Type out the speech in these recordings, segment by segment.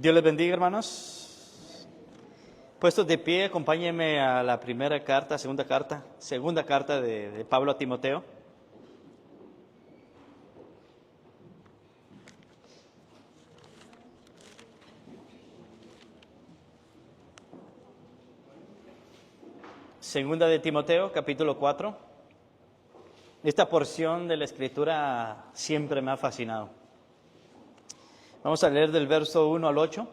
Dios les bendiga, hermanos. Puestos de pie, acompáñenme a la segunda carta de Pablo a Timoteo. Segunda de Timoteo, capítulo 4. Esta porción de la Escritura siempre me ha fascinado. Vamos a leer del verso 1 al 8.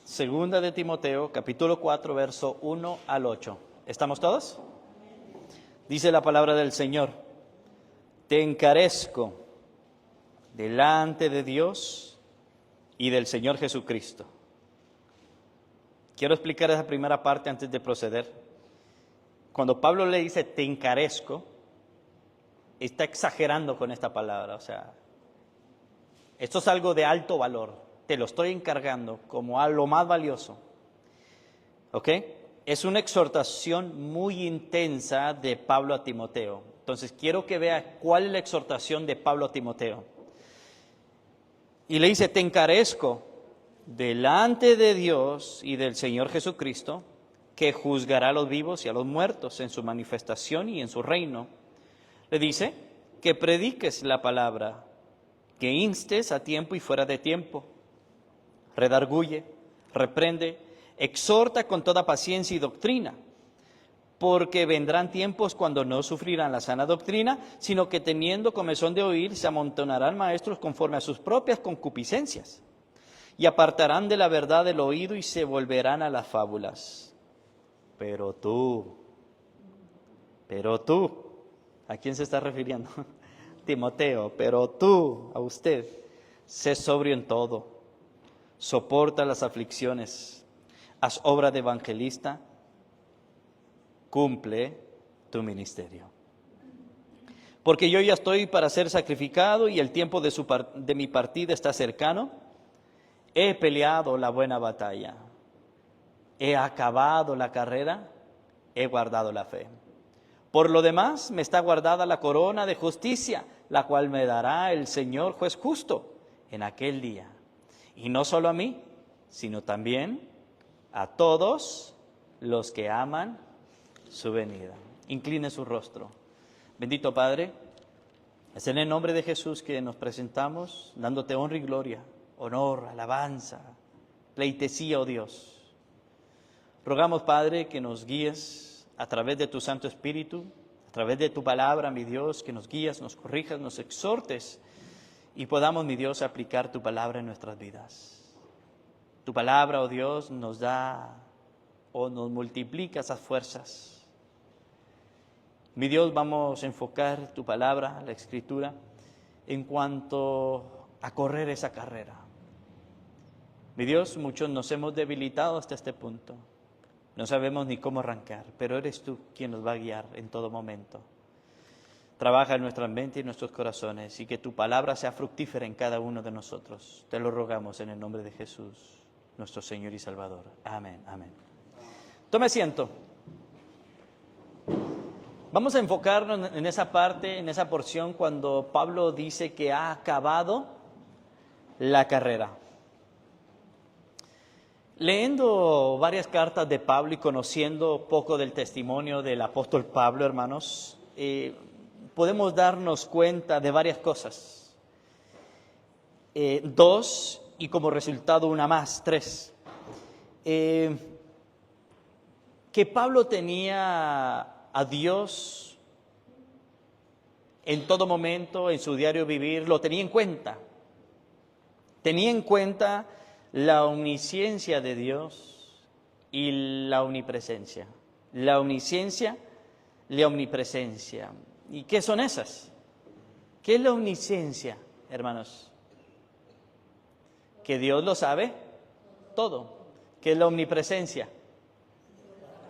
Segunda de Timoteo, capítulo 4, verso 1 al 8. ¿Estamos todos? Dice la palabra del Señor: Te encarezco delante de Dios y del Señor Jesucristo. Quiero explicar esa primera parte antes de proceder. Cuando Pablo le dice te encarezco, está exagerando con esta palabra. O sea, esto es algo de alto valor. Te lo estoy encargando como a lo más valioso. ¿Ok? Es una exhortación muy intensa de Pablo a Timoteo. Entonces, quiero que vea cuál es la exhortación de Pablo a Timoteo. Y le dice, te encarezco delante de Dios y del Señor Jesucristo, que juzgará a los vivos y a los muertos en su manifestación y en su reino. Le dice que prediques la palabra, que instes a tiempo y fuera de tiempo, redarguye, reprende, exhorta con toda paciencia y doctrina, porque vendrán tiempos cuando no sufrirán la sana doctrina, sino que teniendo comezón de oír, se amontonarán maestros conforme a sus propias concupiscencias, y apartarán de la verdad el oído y se volverán a las fábulas. Pero tú, ¿a quién se está refiriendo? Timoteo, pero tú, a usted, sé sobrio en todo, soporta las aflicciones, haz obra de evangelista, cumple tu ministerio. Porque yo ya estoy para ser sacrificado y el tiempo de mi partida está cercano. He peleado la buena batalla. He acabado la carrera, he guardado la fe. Por lo demás, me está guardada la corona de justicia, la cual me dará el Señor juez justo en aquel día. Y no solo a mí, sino también a todos los que aman su venida. Incline su rostro. Bendito Padre, es en el nombre de Jesús que nos presentamos, dándote honra y gloria, honor, alabanza, pleitesía, oh Dios. Rogamos, Padre, que nos guíes a través de tu Santo Espíritu, a través de tu palabra, mi Dios, que nos guíes, nos corrijas, nos exhortes y podamos, mi Dios, aplicar tu palabra en nuestras vidas. Tu palabra, oh Dios, nos da o nos multiplica esas fuerzas. Mi Dios, vamos a enfocar tu palabra, la Escritura, en cuanto a correr esa carrera. Mi Dios, muchos nos hemos debilitado hasta este punto. No sabemos ni cómo arrancar, pero eres tú quien nos va a guiar en todo momento. Trabaja en nuestra mente y en nuestros corazones y que tu palabra sea fructífera en cada uno de nosotros. Te lo rogamos en el nombre de Jesús, nuestro Señor y Salvador. Amén, amén. Tome asiento. Vamos a enfocarnos en esa parte, en esa porción, cuando Pablo dice que ha acabado la carrera. Leyendo varias cartas de Pablo y conociendo poco del testimonio del apóstol Pablo, hermanos, podemos darnos cuenta de varias cosas. Dos, y como resultado una más, tres. Que Pablo tenía a Dios en todo momento, en su diario vivir, lo tenía en cuenta. Tenía en cuenta la omnisciencia de Dios y la omnipresencia. La omnisciencia, la omnipresencia. ¿Y qué son esas? ¿Qué es la omnisciencia, hermanos? Que Dios lo sabe todo. ¿Qué es la omnipresencia?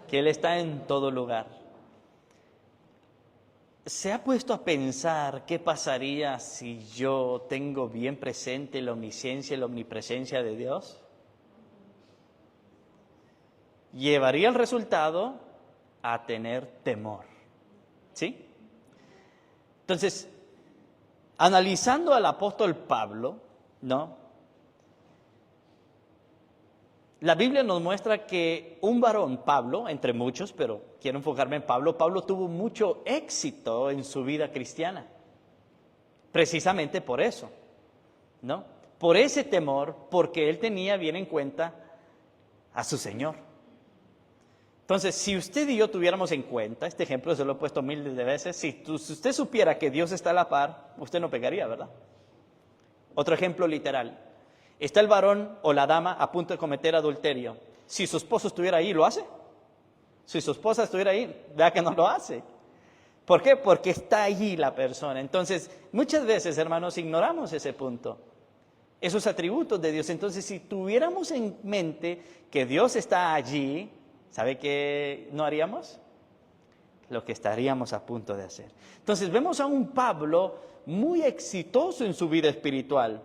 Que Él está en todo lugar. ¿Se ha puesto a pensar qué pasaría si yo tengo bien presente la omnisciencia y la omnipresencia de Dios? Llevaría el resultado a tener temor, ¿sí? Entonces, analizando al apóstol Pablo, ¿no? La Biblia nos muestra que un varón, Pablo, entre muchos, pero quiero enfocarme en Pablo, Pablo tuvo mucho éxito en su vida cristiana. Precisamente por eso, ¿no? Por ese temor, porque él tenía bien en cuenta a su Señor. Entonces, si usted y yo tuviéramos en cuenta, este ejemplo se lo he puesto miles de veces, si usted supiera que Dios está a la par, usted no pecaría, ¿verdad? Otro ejemplo literal. Está el varón o la dama a punto de cometer adulterio. Si su esposo estuviera ahí, ¿lo hace? Si su esposa estuviera ahí, vea que no lo hace. ¿Por qué? Porque está allí la persona. Entonces, muchas veces, hermanos, ignoramos ese punto, esos atributos de Dios. Entonces, si tuviéramos en mente que Dios está allí, ¿sabe qué no haríamos? Lo que estaríamos a punto de hacer. Entonces, vemos a un Pablo muy exitoso en su vida espiritual.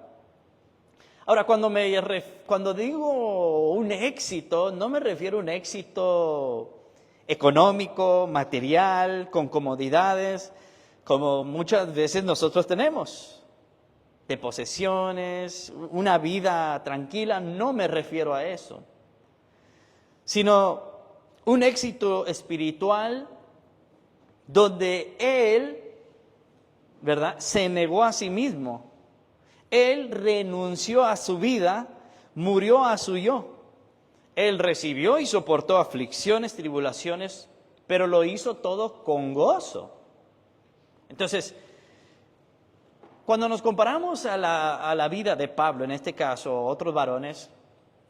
Ahora, cuando digo un éxito, no me refiero a un éxito económico, material, con comodidades, como muchas veces nosotros tenemos, de posesiones, una vida tranquila. No me refiero a eso, sino un éxito espiritual donde él, ¿verdad?, se negó a sí mismo. Él renunció a su vida, murió a su yo. Él recibió y soportó aflicciones, tribulaciones, pero lo hizo todo con gozo. Entonces, cuando nos comparamos a la vida de Pablo, en este caso, otros varones,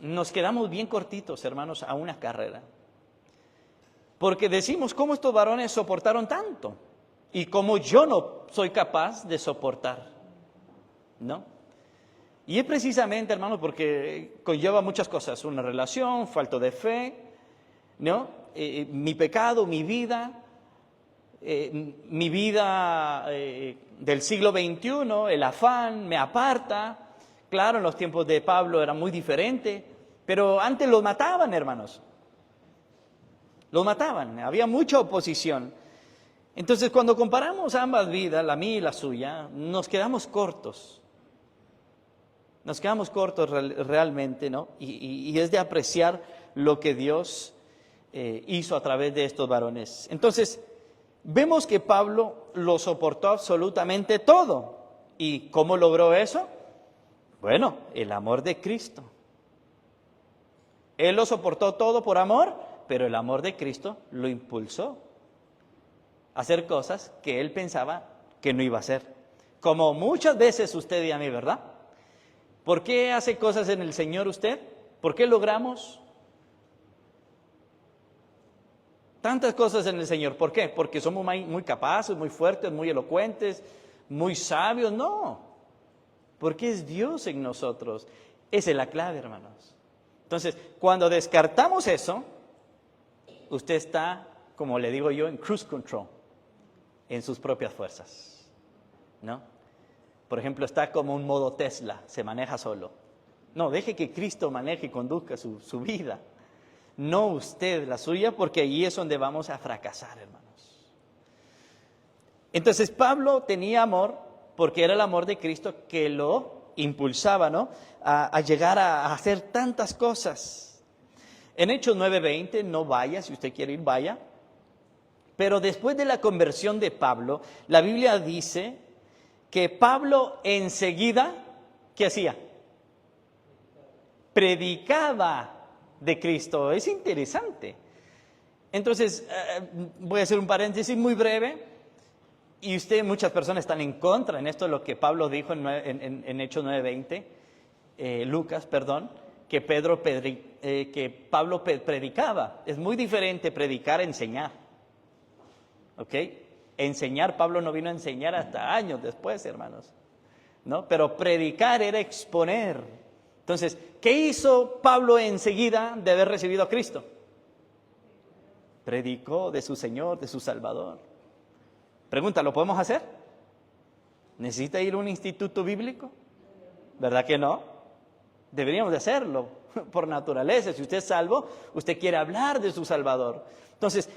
nos quedamos bien cortitos, hermanos, a una carrera. Porque decimos, ¿cómo estos varones soportaron tanto? Y cómo yo no soy capaz de soportar, ¿no? Y es precisamente, hermanos, porque conlleva muchas cosas. Una relación, falta de fe, ¿no? Mi pecado, mi vida del siglo XXI, el afán me aparta. Claro, en los tiempos de Pablo era muy diferente, pero antes los mataban, hermanos. Los mataban, había mucha oposición. Entonces, cuando comparamos ambas vidas, la mía y la suya, nos quedamos cortos. Nos quedamos cortos realmente, ¿no? Y es de apreciar lo que Dios hizo a través de estos varones. Entonces, vemos que Pablo lo soportó absolutamente todo. ¿Y cómo logró eso? Bueno, el amor de Cristo. Él lo soportó todo por amor, pero el amor de Cristo lo impulsó a hacer cosas que él pensaba que no iba a hacer. Como muchas veces usted y a mí, ¿verdad? ¿Por qué hace cosas en el Señor usted? ¿Por qué logramos tantas cosas en el Señor? ¿Por qué? ¿Porque somos muy capaces, muy fuertes, muy elocuentes, muy sabios? No, porque es Dios en nosotros. Esa es la clave, hermanos. Entonces, cuando descartamos eso, usted está, como le digo yo, en cruise control, en sus propias fuerzas, ¿no? Por ejemplo, está como un modo Tesla, se maneja solo. No, deje que Cristo maneje y conduzca su vida. No usted la suya, porque ahí es donde vamos a fracasar, hermanos. Entonces, Pablo tenía amor, porque era el amor de Cristo que lo impulsaba, ¿no?, a llegar a hacer tantas cosas. En Hechos 9:20, no vaya, si usted quiere ir, vaya. Pero después de la conversión de Pablo, la Biblia dice que Pablo enseguida, ¿qué hacía? Predicaba de Cristo. Es interesante. Entonces, voy a hacer un paréntesis muy breve. Y muchas personas están en contra en esto de lo que Pablo dijo en Hechos 9:20, Lucas, perdón, que Pablo predicaba. Es muy diferente predicar a enseñar. ¿Ok? Enseñar, Pablo no vino a enseñar hasta años después, hermanos, ¿no? Pero predicar era exponer. Entonces, ¿qué hizo Pablo enseguida de haber recibido a Cristo? Predicó de su Señor, de su Salvador. Pregunta, ¿lo podemos hacer? ¿Necesita ir a un instituto bíblico? ¿Verdad que no? Deberíamos de hacerlo por naturaleza. Si usted es salvo, usted quiere hablar de su Salvador. Entonces,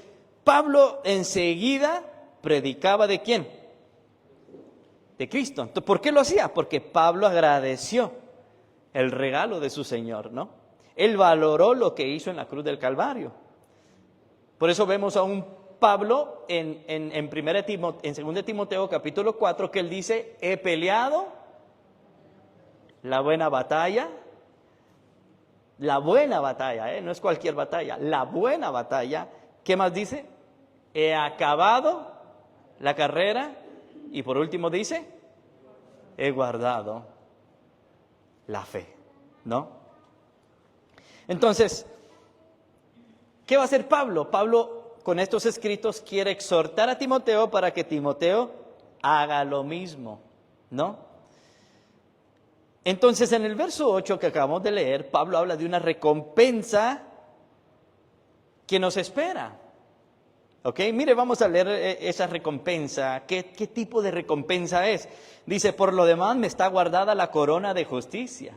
Pablo enseguida predicaba ¿de quién? de Cristo. Entonces, ¿por qué lo hacía? Porque Pablo agradeció el regalo de su Señor, ¿no? Él valoró lo que hizo en la cruz del Calvario. Por eso vemos a un Pablo en 2 Timoteo capítulo 4 que él dice, he peleado la buena batalla, no es cualquier batalla, la buena batalla. ¿Qué más dice? He acabado la carrera y por último dice, he guardado la fe, ¿no? Entonces, ¿qué va a hacer Pablo? Pablo, con estos escritos, quiere exhortar a Timoteo para que Timoteo haga lo mismo, ¿no? Entonces, en el verso 8 que acabamos de leer, Pablo habla de una recompensa que nos espera. ¿Ok? Mire, vamos a leer esa recompensa. ¿Qué tipo de recompensa es? Dice, por lo demás me está guardada la corona de justicia.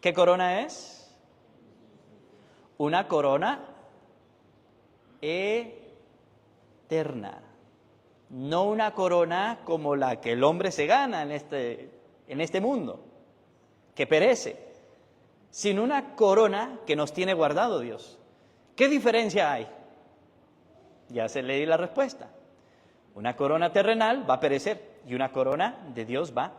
¿Qué corona es? Una corona eterna. No una corona como la que el hombre se gana en este mundo, que perece, sino una corona que nos tiene guardado Dios. ¿Qué diferencia hay? Ya se le di la respuesta. Una corona terrenal va a perecer y una corona de Dios va a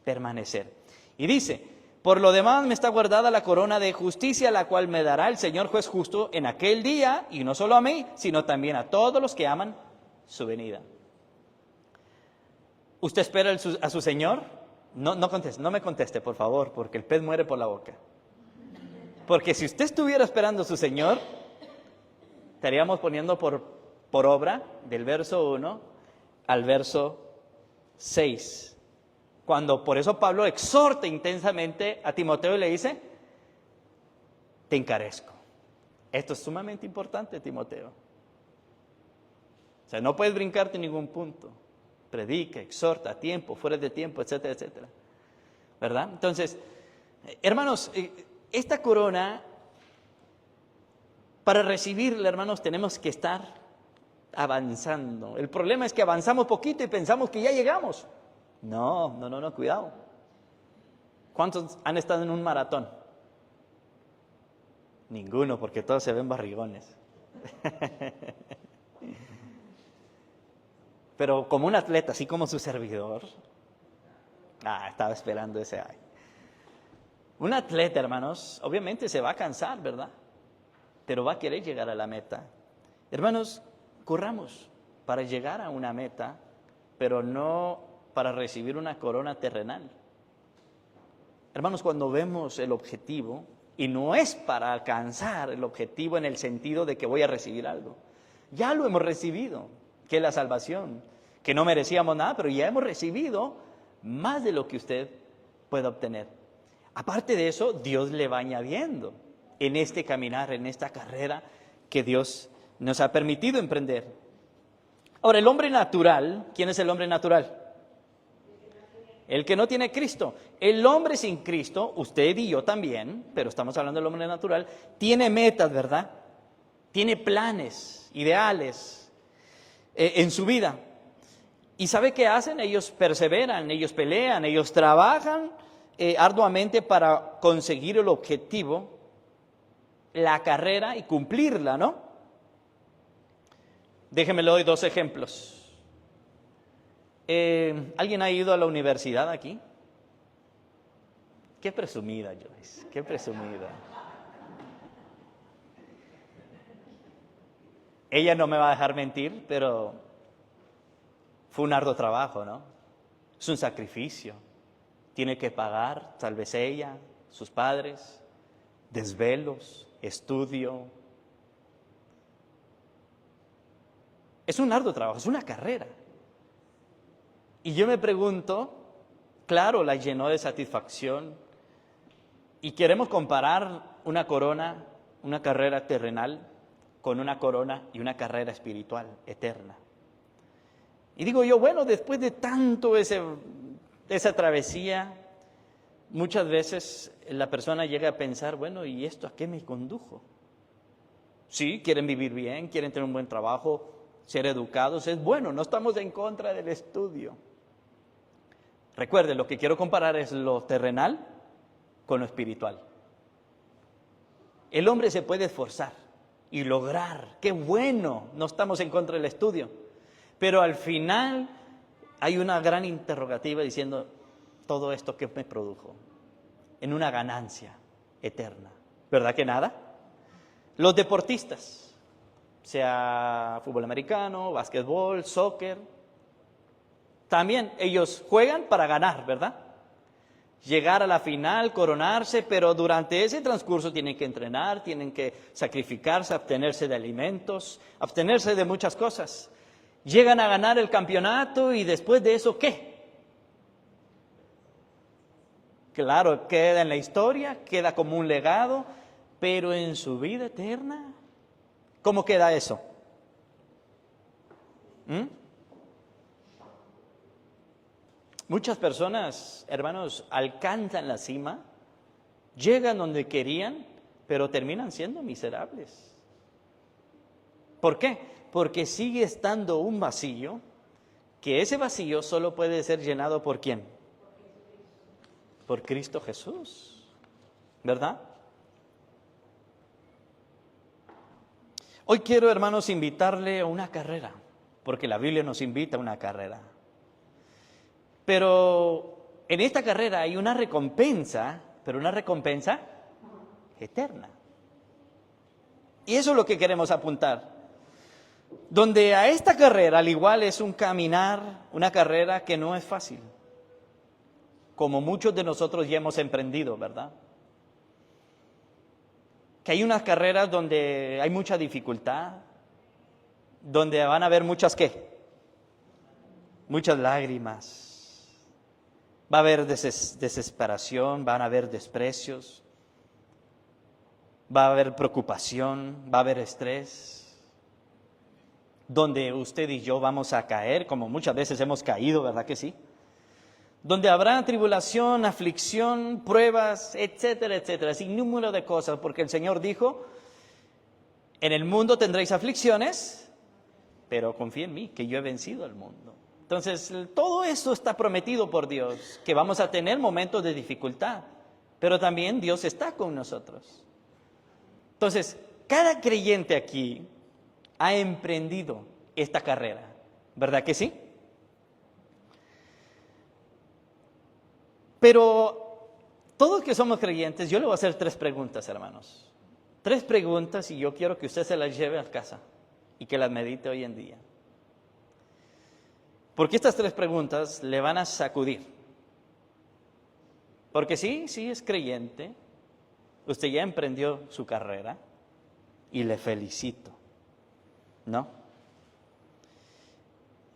permanecer. Y dice, por lo demás me está guardada la corona de justicia, la cual me dará el Señor juez justo en aquel día, y no solo a mí, sino también a todos los que aman su venida. ¿Usted espera a su Señor? No me conteste, por favor, porque el pez muere por la boca. Porque si usted estuviera esperando a su Señor, estaríamos poniendo por obra del verso 1 al verso 6. Por eso Pablo exhorta intensamente a Timoteo y le dice, te encarezco. Esto es sumamente importante, Timoteo. O sea, no puedes brincarte en ningún punto. Predica, exhorta, a tiempo, fuera de tiempo, etcétera, etcétera. ¿Verdad? Entonces, hermanos, esta corona, para recibirla, hermanos, tenemos que estar avanzando. El problema es que avanzamos poquito y pensamos que ya llegamos. No, cuidado. ¿Cuántos han estado en un maratón? Ninguno, porque todos se ven barrigones. Pero como un atleta, así como su servidor. Estaba esperando ese ay. Un atleta, hermanos, obviamente se va a cansar, ¿verdad? Pero va a querer llegar a la meta. Hermanos, corramos para llegar a una meta, pero no para recibir una corona terrenal. Hermanos, cuando vemos el objetivo, y no es para alcanzar el objetivo en el sentido de que voy a recibir algo. Ya lo hemos recibido, que es la salvación, que no merecíamos nada, pero ya hemos recibido más de lo que usted puede obtener. Aparte de eso, Dios le va añadiendo en este caminar, en esta carrera que Dios nos ha permitido emprender. Ahora, el hombre natural, ¿quién es el hombre natural? El que no tiene Cristo. El hombre sin Cristo, usted y yo también, pero estamos hablando del hombre natural, tiene metas, ¿verdad? Tiene planes, ideales en su vida. ¿Y sabe qué hacen? Ellos perseveran, ellos pelean, ellos trabajan arduamente para conseguir el objetivo, la carrera y cumplirla, ¿no? Déjeme le doy 2 ejemplos. ¿Alguien ha ido a la universidad aquí? Qué presumida, Joyce, qué presumida. Ella no me va a dejar mentir, pero fue un arduo trabajo, ¿no? Es un sacrificio. Tiene que pagar, tal vez ella, sus padres, desvelos, estudio. Es un arduo trabajo, es una carrera. Y yo me pregunto, claro, la llenó de satisfacción. Y queremos comparar una corona, una carrera terrenal, con una corona y una carrera espiritual eterna. Y digo yo, bueno, después de tanto esa travesía, muchas veces la persona llega a pensar, bueno, ¿y esto a qué me condujo? Sí, quieren vivir bien, quieren tener un buen trabajo, ser educados es bueno, no estamos en contra del estudio. Recuerde, lo que quiero comparar es lo terrenal con lo espiritual. El hombre se puede esforzar y lograr, qué bueno, no estamos en contra del estudio, pero al final hay una gran interrogativa diciendo, todo esto que me produjo en una ganancia eterna, ¿verdad que nada? Los deportistas, sea fútbol americano, básquetbol, soccer, también ellos juegan para ganar, ¿verdad? Llegar a la final, coronarse, pero durante ese transcurso tienen que entrenar, tienen que sacrificarse, abstenerse de alimentos, abstenerse de muchas cosas. Llegan a ganar el campeonato y después de eso, ¿qué? Claro, queda en la historia, queda como un legado, pero en su vida eterna, ¿cómo queda eso? Muchas personas, hermanos, alcanzan la cima, llegan donde querían, pero terminan siendo miserables. ¿Por qué? Porque sigue estando un vacío, que ese vacío solo puede ser llenado ¿por quién? Por Cristo Jesús, ¿verdad? Hoy quiero, hermanos, invitarle a una carrera, porque la Biblia nos invita a una carrera. Pero en esta carrera hay una recompensa, pero una recompensa eterna. Y eso es lo que queremos apuntar. Donde a esta carrera, al igual, es un caminar, una carrera que no es fácil. Como muchos de nosotros ya hemos emprendido, ¿verdad? Que hay unas carreras donde hay mucha dificultad, donde van a haber muchas, ¿qué? Muchas lágrimas. Va a haber desesperación, van a haber desprecios, va a haber preocupación, va a haber estrés, donde usted y yo vamos a caer, como muchas veces hemos caído, ¿verdad que sí? Donde habrá tribulación, aflicción, pruebas, etcétera, etcétera, sin número de cosas, porque el Señor dijo, en el mundo tendréis aflicciones, pero confía en mí, que yo he vencido al mundo. Entonces, todo eso está prometido por Dios, que vamos a tener momentos de dificultad, pero también Dios está con nosotros. Entonces, cada creyente aquí ha emprendido esta carrera, ¿verdad que sí? Pero todos que somos creyentes, yo le voy a hacer 3 preguntas, hermanos. 3 preguntas y yo quiero que usted se las lleve a casa y que las medite hoy en día. Porque estas 3 preguntas le van a sacudir. Porque sí es creyente, usted ya emprendió su carrera y le felicito, ¿no?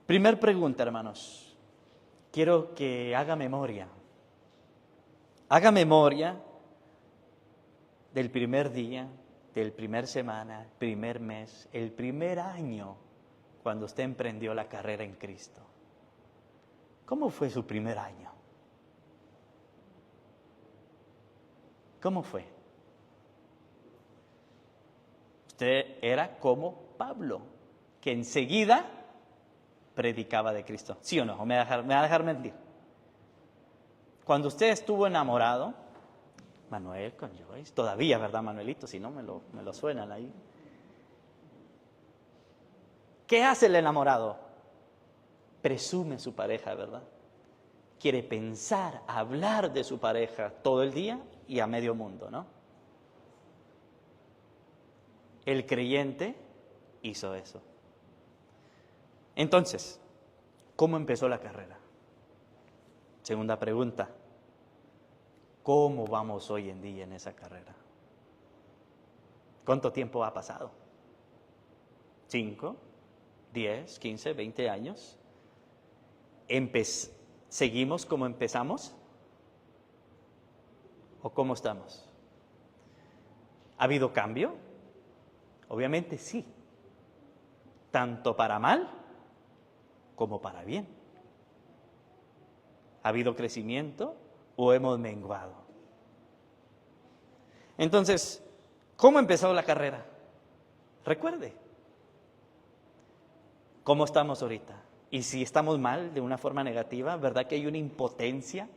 Primer pregunta, hermanos, quiero que haga memoria. Haga memoria del primer día, del primer semana, primer mes, el primer año cuando usted emprendió la carrera en Cristo. ¿Cómo fue su primer año? ¿Cómo fue? Usted era como Pablo, que enseguida predicaba de Cristo. ¿Sí o no? ¿Me va a dejar mentir? Cuando usted estuvo enamorado, Manuel con Joyce, todavía, ¿verdad, Manuelito? Si no, me lo suenan ahí. ¿Qué hace el enamorado? Presume su pareja, ¿verdad? Quiere pensar, hablar de su pareja todo el día y a medio mundo, ¿no? El creyente hizo eso. Entonces, ¿cómo empezó la carrera? Segunda pregunta, ¿cómo vamos hoy en día en esa carrera? ¿Cuánto tiempo ha pasado? ¿5, 10, 15, 20 años? ¿Seguimos como empezamos? ¿O cómo estamos? ¿Ha habido cambio? Obviamente sí, tanto para mal como para bien. ¿Ha habido crecimiento o hemos menguado? Entonces, ¿cómo empezó la carrera? Recuerde, ¿Cómo estamos ahorita? Y si estamos mal de una forma negativa, ¿verdad que hay una impotencia?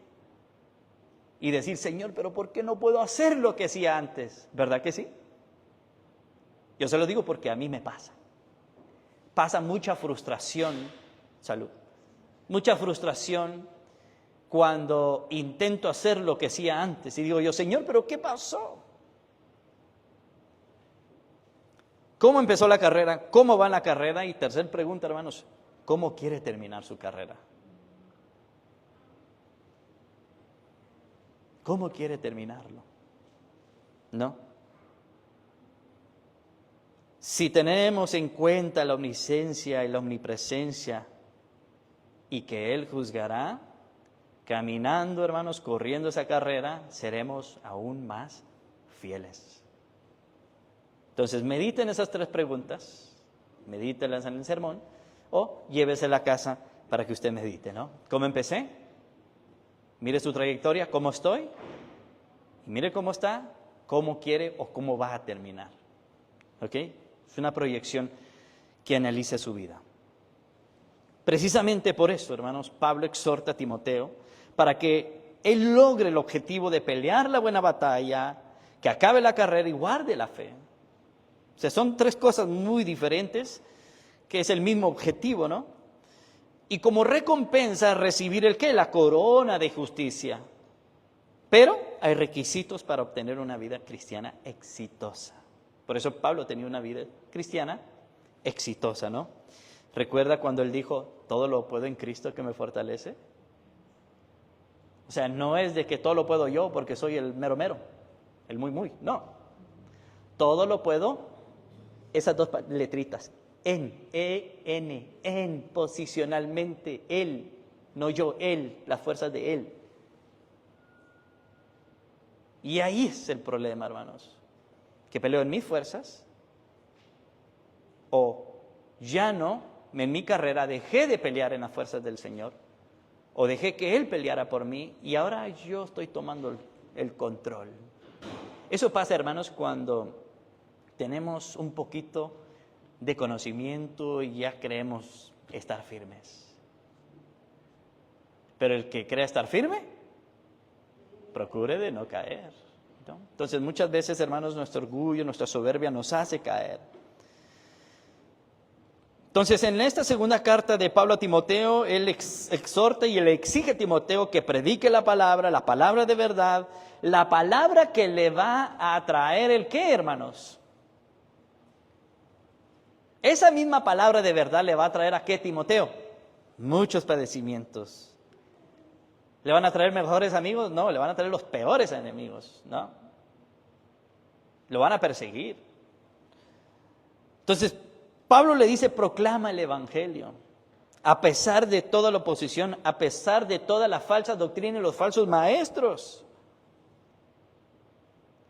Y decir, Señor, pero ¿por qué no puedo hacer lo que hacía antes? ¿Verdad que sí? Yo se lo digo porque a mí me pasa. Pasa mucha frustración, salud, mucha frustración cuando intento hacer lo que hacía antes. Y digo yo, Señor, pero ¿qué pasó? ¿Cómo empezó la carrera? ¿Cómo va la carrera? Y tercer pregunta, hermanos, ¿cómo quiere terminar su carrera? ¿Cómo quiere terminarlo? ¿No? Si tenemos en cuenta la omnisciencia y la omnipresencia y que Él juzgará, caminando, hermanos, corriendo esa carrera, seremos aún más fieles. Entonces, mediten esas tres preguntas, medítelas en el sermón o llévese a la casa para que usted medite, ¿no? ¿Cómo empecé? Mire su trayectoria, ¿cómo estoy? Y mire cómo está, cómo quiere o cómo va a terminar. ¿Ok? Es una proyección que analice su vida. Precisamente por eso, hermanos, Pablo exhorta a Timoteo para que él logre el objetivo de pelear la buena batalla, que acabe la carrera y guarde la fe. O sea, son tres cosas muy diferentes, que es el mismo objetivo, ¿no? Y como recompensa recibir ¿el qué? La corona de justicia. Pero hay requisitos para obtener una vida cristiana exitosa. Por eso Pablo tenía una vida cristiana exitosa, ¿no? ¿Recuerda cuando él dijo, todo lo puedo en Cristo que me fortalece? O sea, no es de que todo lo puedo yo porque soy el mero mero, el muy muy, no. Todo lo puedo, esas dos letritas, en, posicionalmente, él, no yo, él, las fuerzas de él. Y ahí es el problema, hermanos, que peleo en mis fuerzas o ya no, en mi carrera dejé de pelear en las fuerzas del Señor o dejé que Él peleara por mí y ahora yo estoy tomando el control. Eso pasa, hermanos, cuando tenemos un poquito de conocimiento y ya creemos estar firmes. Pero el que crea estar firme, procure de no caer, ¿no? Entonces muchas veces, hermanos, nuestro orgullo, nuestra soberbia nos hace caer. Entonces, en esta segunda carta de Pablo a Timoteo, él exhorta y le exige a Timoteo que predique la palabra de verdad, la palabra que le va a traer el ¿qué, hermanos? Esa misma palabra de verdad le va a traer ¿a qué, Timoteo? Muchos padecimientos. ¿Le van a traer mejores amigos? No, le van a traer los peores enemigos, ¿no? Lo van a perseguir. Entonces, Pablo le dice, proclama el evangelio, a pesar de toda la oposición, a pesar de toda la falsa doctrina y los falsos maestros.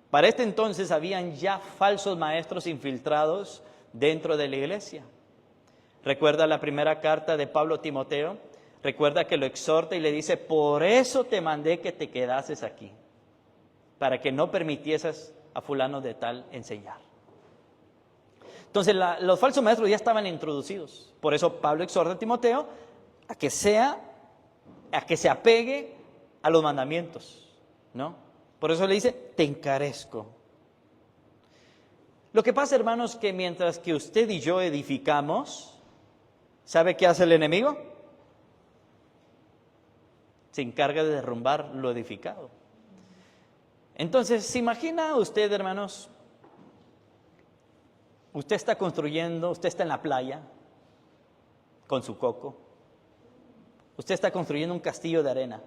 Para este entonces habían ya falsos maestros infiltrados dentro de la iglesia. Recuerda la primera carta de Pablo a Timoteo, recuerda que lo exhorta y le dice, por eso te mandé que te quedases aquí, para que no permitieses a fulano de tal enseñar. Entonces los falsos maestros ya estaban introducidos. Por eso Pablo exhorta a Timoteo a que se apegue a los mandamientos, ¿no? Por eso le dice, te encarezco. Lo que pasa, hermanos, que mientras que usted y yo edificamos, ¿sabe qué hace el enemigo? Se encarga de derrumbar lo edificado. Entonces, ¿se imagina usted, hermanos? Usted está construyendo, usted está en la playa con su coco. Usted está construyendo un castillo de arena.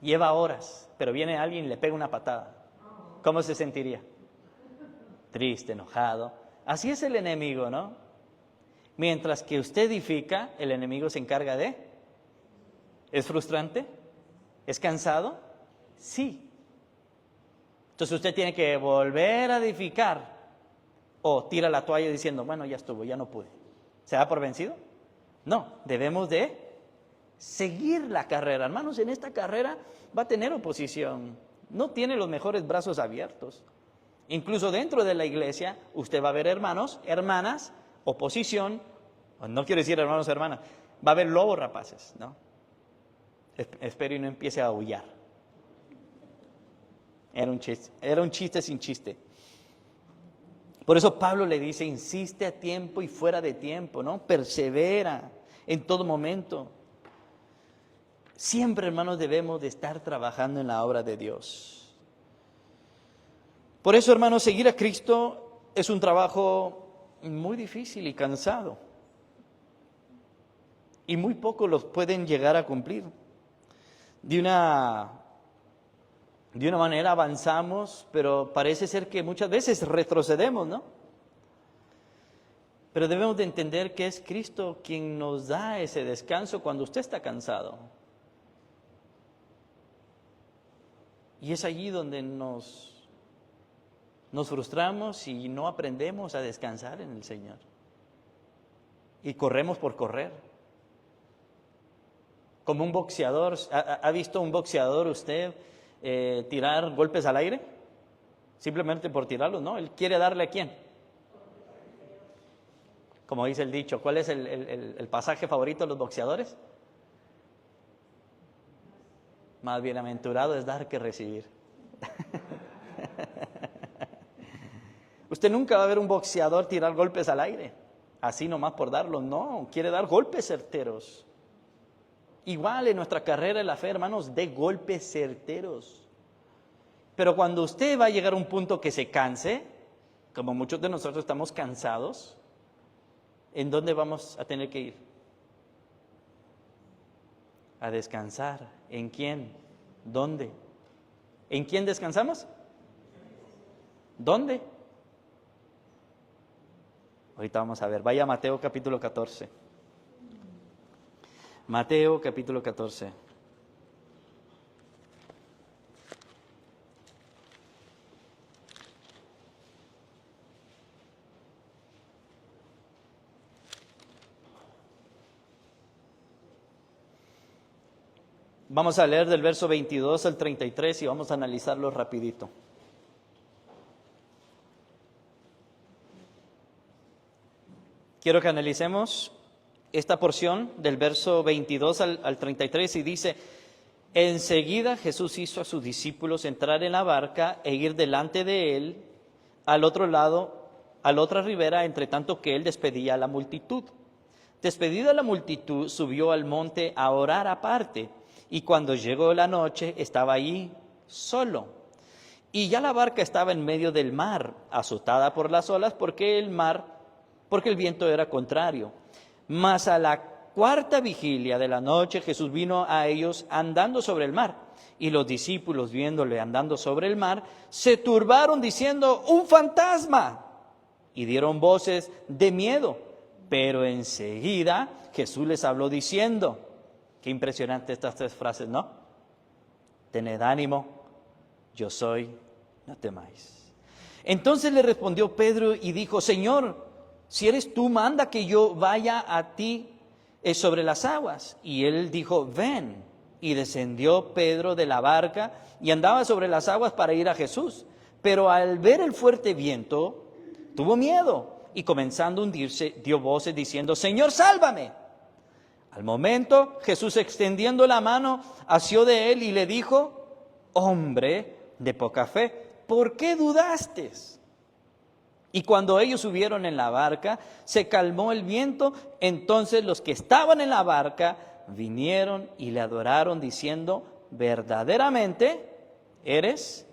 Lleva horas, pero viene alguien y le pega una patada. ¿Cómo se sentiría? Triste, enojado. Así es el enemigo, ¿no? Mientras que usted edifica, el enemigo se encarga de... ¿Es frustrante? ¿Es cansado? Sí. Entonces usted tiene que volver a edificar. O tira la toalla diciendo, bueno, ya estuvo, ya no pude. ¿Se da por vencido? No, debemos de seguir la carrera. Hermanos, en esta carrera va a tener oposición. No tiene los mejores brazos abiertos. Incluso dentro de la iglesia, usted va a ver hermanos, hermanas, oposición, No quiero decir, hermanos, hermanas, va a haber lobos rapaces, ¿no? Espero y no empiece a aullar. Era un chiste sin chiste. Por eso Pablo le dice, insiste a tiempo y fuera de tiempo, ¿no? Persevera en todo momento. Siempre, hermanos, debemos de estar trabajando en la obra de Dios. Por eso, hermanos, seguir a Cristo es un trabajo muy difícil y cansado. Y muy pocos los pueden llegar a cumplir. De una manera avanzamos, pero parece ser que muchas veces retrocedemos, ¿no? Pero debemos de entender que es Cristo quien nos da ese descanso cuando usted está cansado. Y es allí donde nos frustramos y no aprendemos a descansar en el Señor. Y corremos por correr. Como un boxeador, ¿ha visto un boxeador usted tirar golpes al aire? Simplemente por tirarlos, ¿no? Él quiere darle ¿a quién? Como dice el dicho, ¿cuál es el pasaje favorito de los boxeadores? Más bienaventurado es dar que recibir. Usted nunca va a ver un boxeador tirar golpes al aire, así nomás por darlos, no, quiere dar golpes certeros. Igual en nuestra carrera en la fe, hermanos, de golpes certeros. Pero cuando usted va a llegar a un punto que se canse, como muchos de nosotros estamos cansados, ¿en dónde vamos a tener que ir? A descansar. ¿En quién? ¿Dónde? ¿En quién descansamos? ¿Dónde? Ahorita vamos a ver. Vaya a Mateo capítulo 14. Mateo capítulo 14. Vamos a leer del verso 22 al 33 y vamos a analizarlo rapidito. Quiero que analicemos esta porción del verso 22 al 33 y dice: enseguida Jesús hizo a sus discípulos entrar en la barca e ir delante de él al otro lado, a la otra ribera, entre tanto que él despedía a la multitud. Despedida la multitud, subió al monte a orar aparte, y cuando llegó la noche estaba allí solo. Y ya la barca estaba en medio del mar, azotada por las olas, porque el viento era contrario. Mas a la cuarta vigilia de la noche Jesús vino a ellos andando sobre el mar. Y los discípulos, viéndole andando sobre el mar, se turbaron diciendo: ¡un fantasma! Y dieron voces de miedo. Pero enseguida Jesús les habló diciendo, qué impresionante estas tres frases, ¿no? Tened ánimo, yo soy, no temáis. Entonces le respondió Pedro y dijo: Señor, si eres tú, manda que yo vaya a ti sobre las aguas. Y él dijo: ven. Y descendió Pedro de la barca y andaba sobre las aguas para ir a Jesús. Pero al ver el fuerte viento, tuvo miedo y comenzando a hundirse, dio voces diciendo: Señor, sálvame. Al momento, Jesús, extendiendo la mano, asió de él y le dijo: hombre de poca fe, ¿por qué dudaste? Y cuando ellos subieron en la barca, se calmó el viento. Entonces los que estaban en la barca vinieron y le adoraron diciendo: verdaderamente eres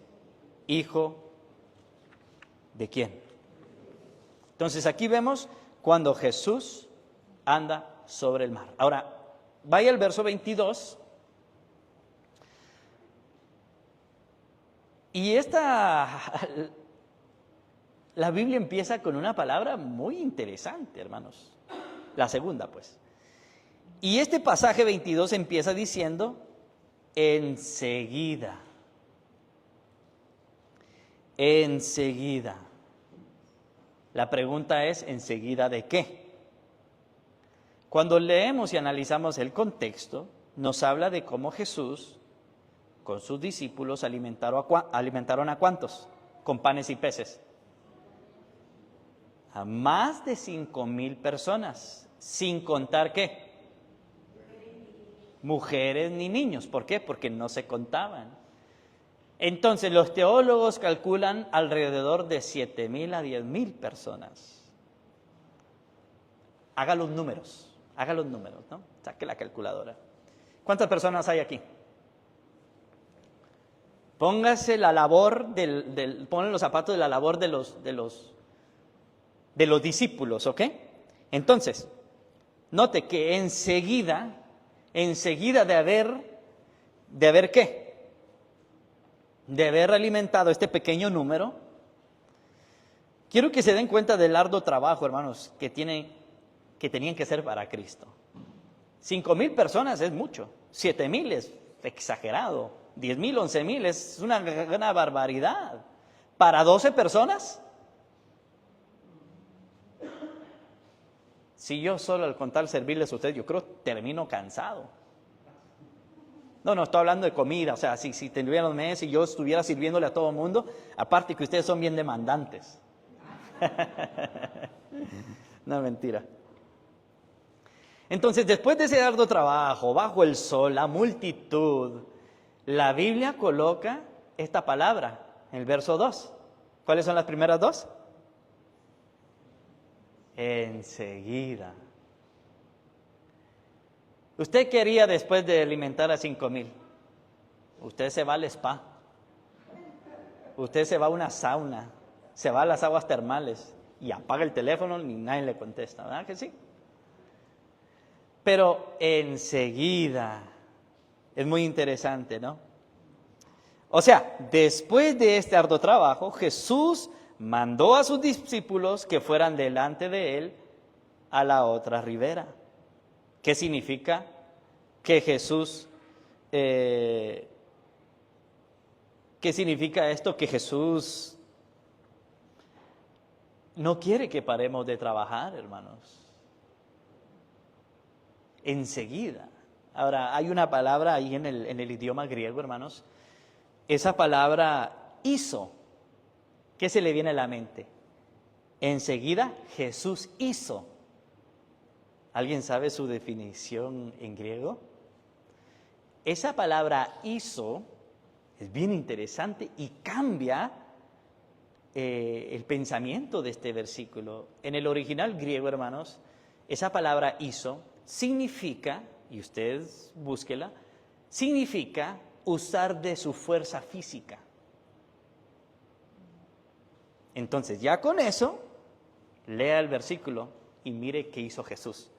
hijo de ¿quién? Entonces aquí vemos cuando Jesús anda sobre el mar. Ahora, vaya al verso 22. Y la Biblia empieza con una palabra muy interesante, hermanos. La segunda, pues. Y este pasaje 22 empieza diciendo: enseguida. Enseguida. La pregunta es: ¿enseguida de qué? Cuando leemos y analizamos el contexto, nos habla de cómo Jesús, con sus discípulos, alimentaron a ¿cuántos? Con panes y peces. A más de 5,000 personas. sin contar ¿qué? Mujeres ni niños. ¿Por qué? Porque no se contaban. Entonces los teólogos calculan alrededor de 7,000 a 10,000 personas. Haga los números, ¿no? Saque la calculadora. ¿Cuántas personas hay aquí? Póngase la labor pongan los zapatos de la labor de los discípulos, ¿ok? Entonces, note que enseguida de haber ¿qué? De haber alimentado este pequeño número, quiero que se den cuenta del arduo trabajo, hermanos, que tenían que hacer para Cristo. 5,000 personas es mucho, 7,000 es exagerado, 10,000, 11,000 es una barbaridad. ¿Para 12 personas? Si yo solo al contar servirles a ustedes, yo creo termino cansado. No, estoy hablando de comida, o sea, si tendrían los meses y yo estuviera sirviéndole a todo el mundo, aparte que ustedes son bien demandantes. No, mentira. Entonces, después de ese arduo trabajo, bajo el sol, la multitud, la Biblia coloca esta palabra en el verso 2. ¿Cuáles son las primeras dos? Enseguida. ¿Usted qué haría después de alimentar a 5,000? Usted se va al spa. Usted se va a una sauna. Se va a las aguas termales y apaga el teléfono y nadie le contesta, ¿verdad que sí? Pero enseguida, es muy interesante, ¿no? O sea, después de este arduo trabajo, Jesús mandó a sus discípulos que fueran delante de él a la otra ribera. ¿Qué significa? Que Jesús, ¿qué significa esto? Que Jesús no quiere que paremos de trabajar, hermanos. Enseguida. Ahora, hay una palabra ahí en el idioma griego, hermanos. Esa palabra hizo. ¿Qué se le viene a la mente? Enseguida Jesús hizo. ¿Alguien sabe su definición en griego? Esa palabra hizo es bien interesante y cambia el pensamiento de este versículo. En el original griego, hermanos, esa palabra hizo significa, y ustedes búsquela, significa usar de su fuerza física. Entonces, ya con eso, lea el versículo y mire qué hizo Jesús.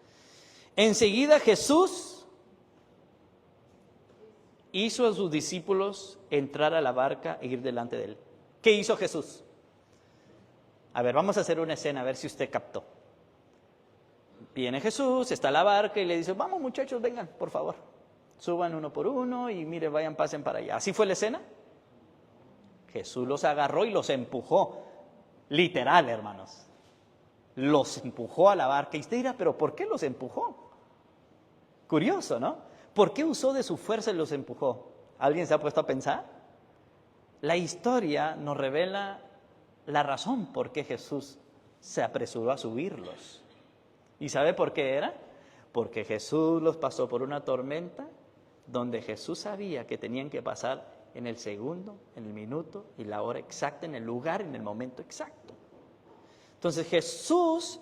Enseguida Jesús hizo a sus discípulos entrar a la barca e ir delante de él. ¿Qué hizo Jesús? A ver, vamos a hacer una escena, a ver si usted captó. Viene Jesús, está la barca y le dice, vamos muchachos, vengan, por favor. Suban uno por uno y mire, vayan, pasen para allá. ¿Así fue la escena? Jesús los agarró y los empujó. Literal, hermanos. Los empujó a la barca. Y usted dirá, ¿pero por qué los empujó? Curioso, ¿no? ¿Por qué usó de su fuerza y los empujó? ¿Alguien se ha puesto a pensar? La historia nos revela la razón por qué Jesús se apresuró a subirlos. ¿Y sabe por qué era? Porque Jesús los pasó por una tormenta donde Jesús sabía que tenían que pasar en el segundo, en el minuto y la hora exacta, en el lugar, en el momento exacto. Entonces Jesús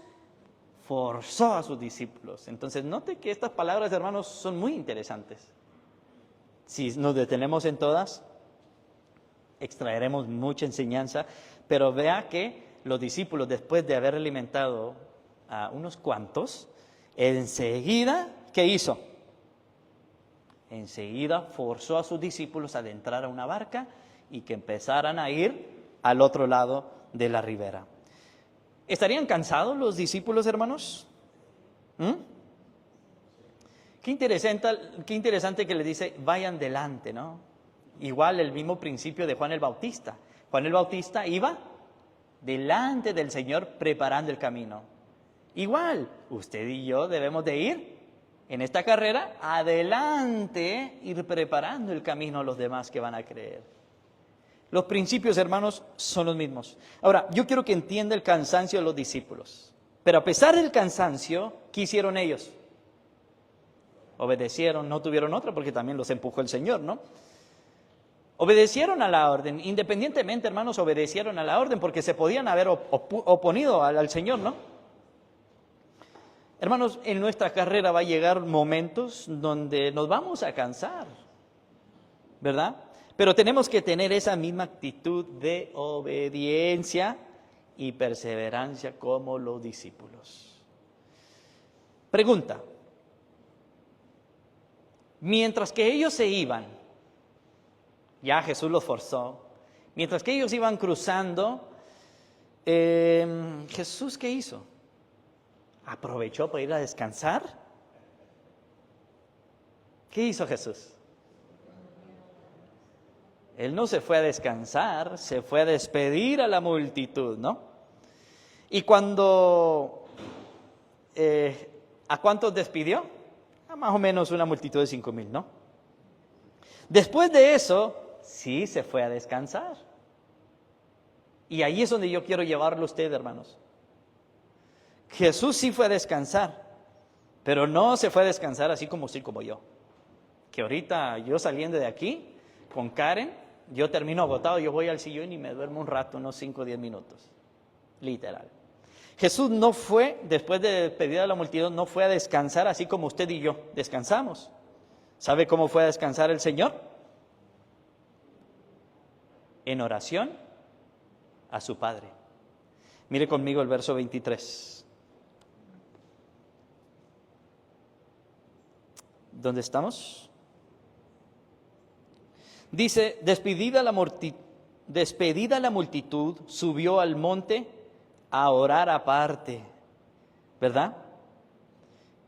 forzó a sus discípulos. Entonces note que estas palabras, hermanos, son muy interesantes. Si nos detenemos en todas, extraeremos mucha enseñanza, pero vea que los discípulos, después de haber alimentado a unos cuantos, enseguida, ¿qué hizo? Enseguida forzó a sus discípulos a adentrar a una barca y que empezaran a ir al otro lado de la ribera. ¿Estarían cansados los discípulos, hermanos? Qué interesante que le dice, vayan delante, ¿no? Igual el mismo principio de Juan el Bautista. Juan el Bautista iba delante del Señor preparando el camino. Igual, usted y yo debemos de ir en esta carrera adelante, ir preparando el camino a los demás que van a creer. Los principios, hermanos, son los mismos. Ahora, yo quiero que entienda el cansancio de los discípulos. Pero a pesar del cansancio, ¿qué hicieron ellos? Obedecieron, no tuvieron otra porque también los empujó el Señor, ¿no? Obedecieron a la orden, independientemente, hermanos, obedecieron a la orden porque se podían haber oponido al Señor, ¿no? Hermanos, en nuestra carrera va a llegar momentos donde nos vamos a cansar, ¿verdad? Pero tenemos que tener esa misma actitud de obediencia y perseverancia como los discípulos. Pregunta. Mientras que ellos se iban, ya Jesús los forzó, mientras que ellos iban cruzando, Jesús, ¿qué hizo? ¿Aprovechó para ir a descansar? ¿Qué hizo Jesús? Él no se fue a descansar, se fue a despedir a la multitud, ¿no? Y cuando, ¿a cuántos despidió? A más o menos una multitud de 5,000, ¿no? Después de eso, sí se fue a descansar. Y ahí es donde yo quiero llevarlo a usted, hermanos. Jesús sí fue a descansar, pero no se fue a descansar así como usted, como yo. Que ahorita yo saliendo de aquí con Karen, yo termino agotado, yo voy al sillón y me duermo un rato, unos 5 o 10 minutos. Literal. Jesús no fue, después de despedir a la multitud, no fue a descansar así como usted y yo descansamos. ¿Sabe cómo fue a descansar el Señor? En oración a su Padre. Mire conmigo el verso 23. ¿Dónde estamos? Dice, despedida la multitud, subió al monte a orar aparte, ¿verdad?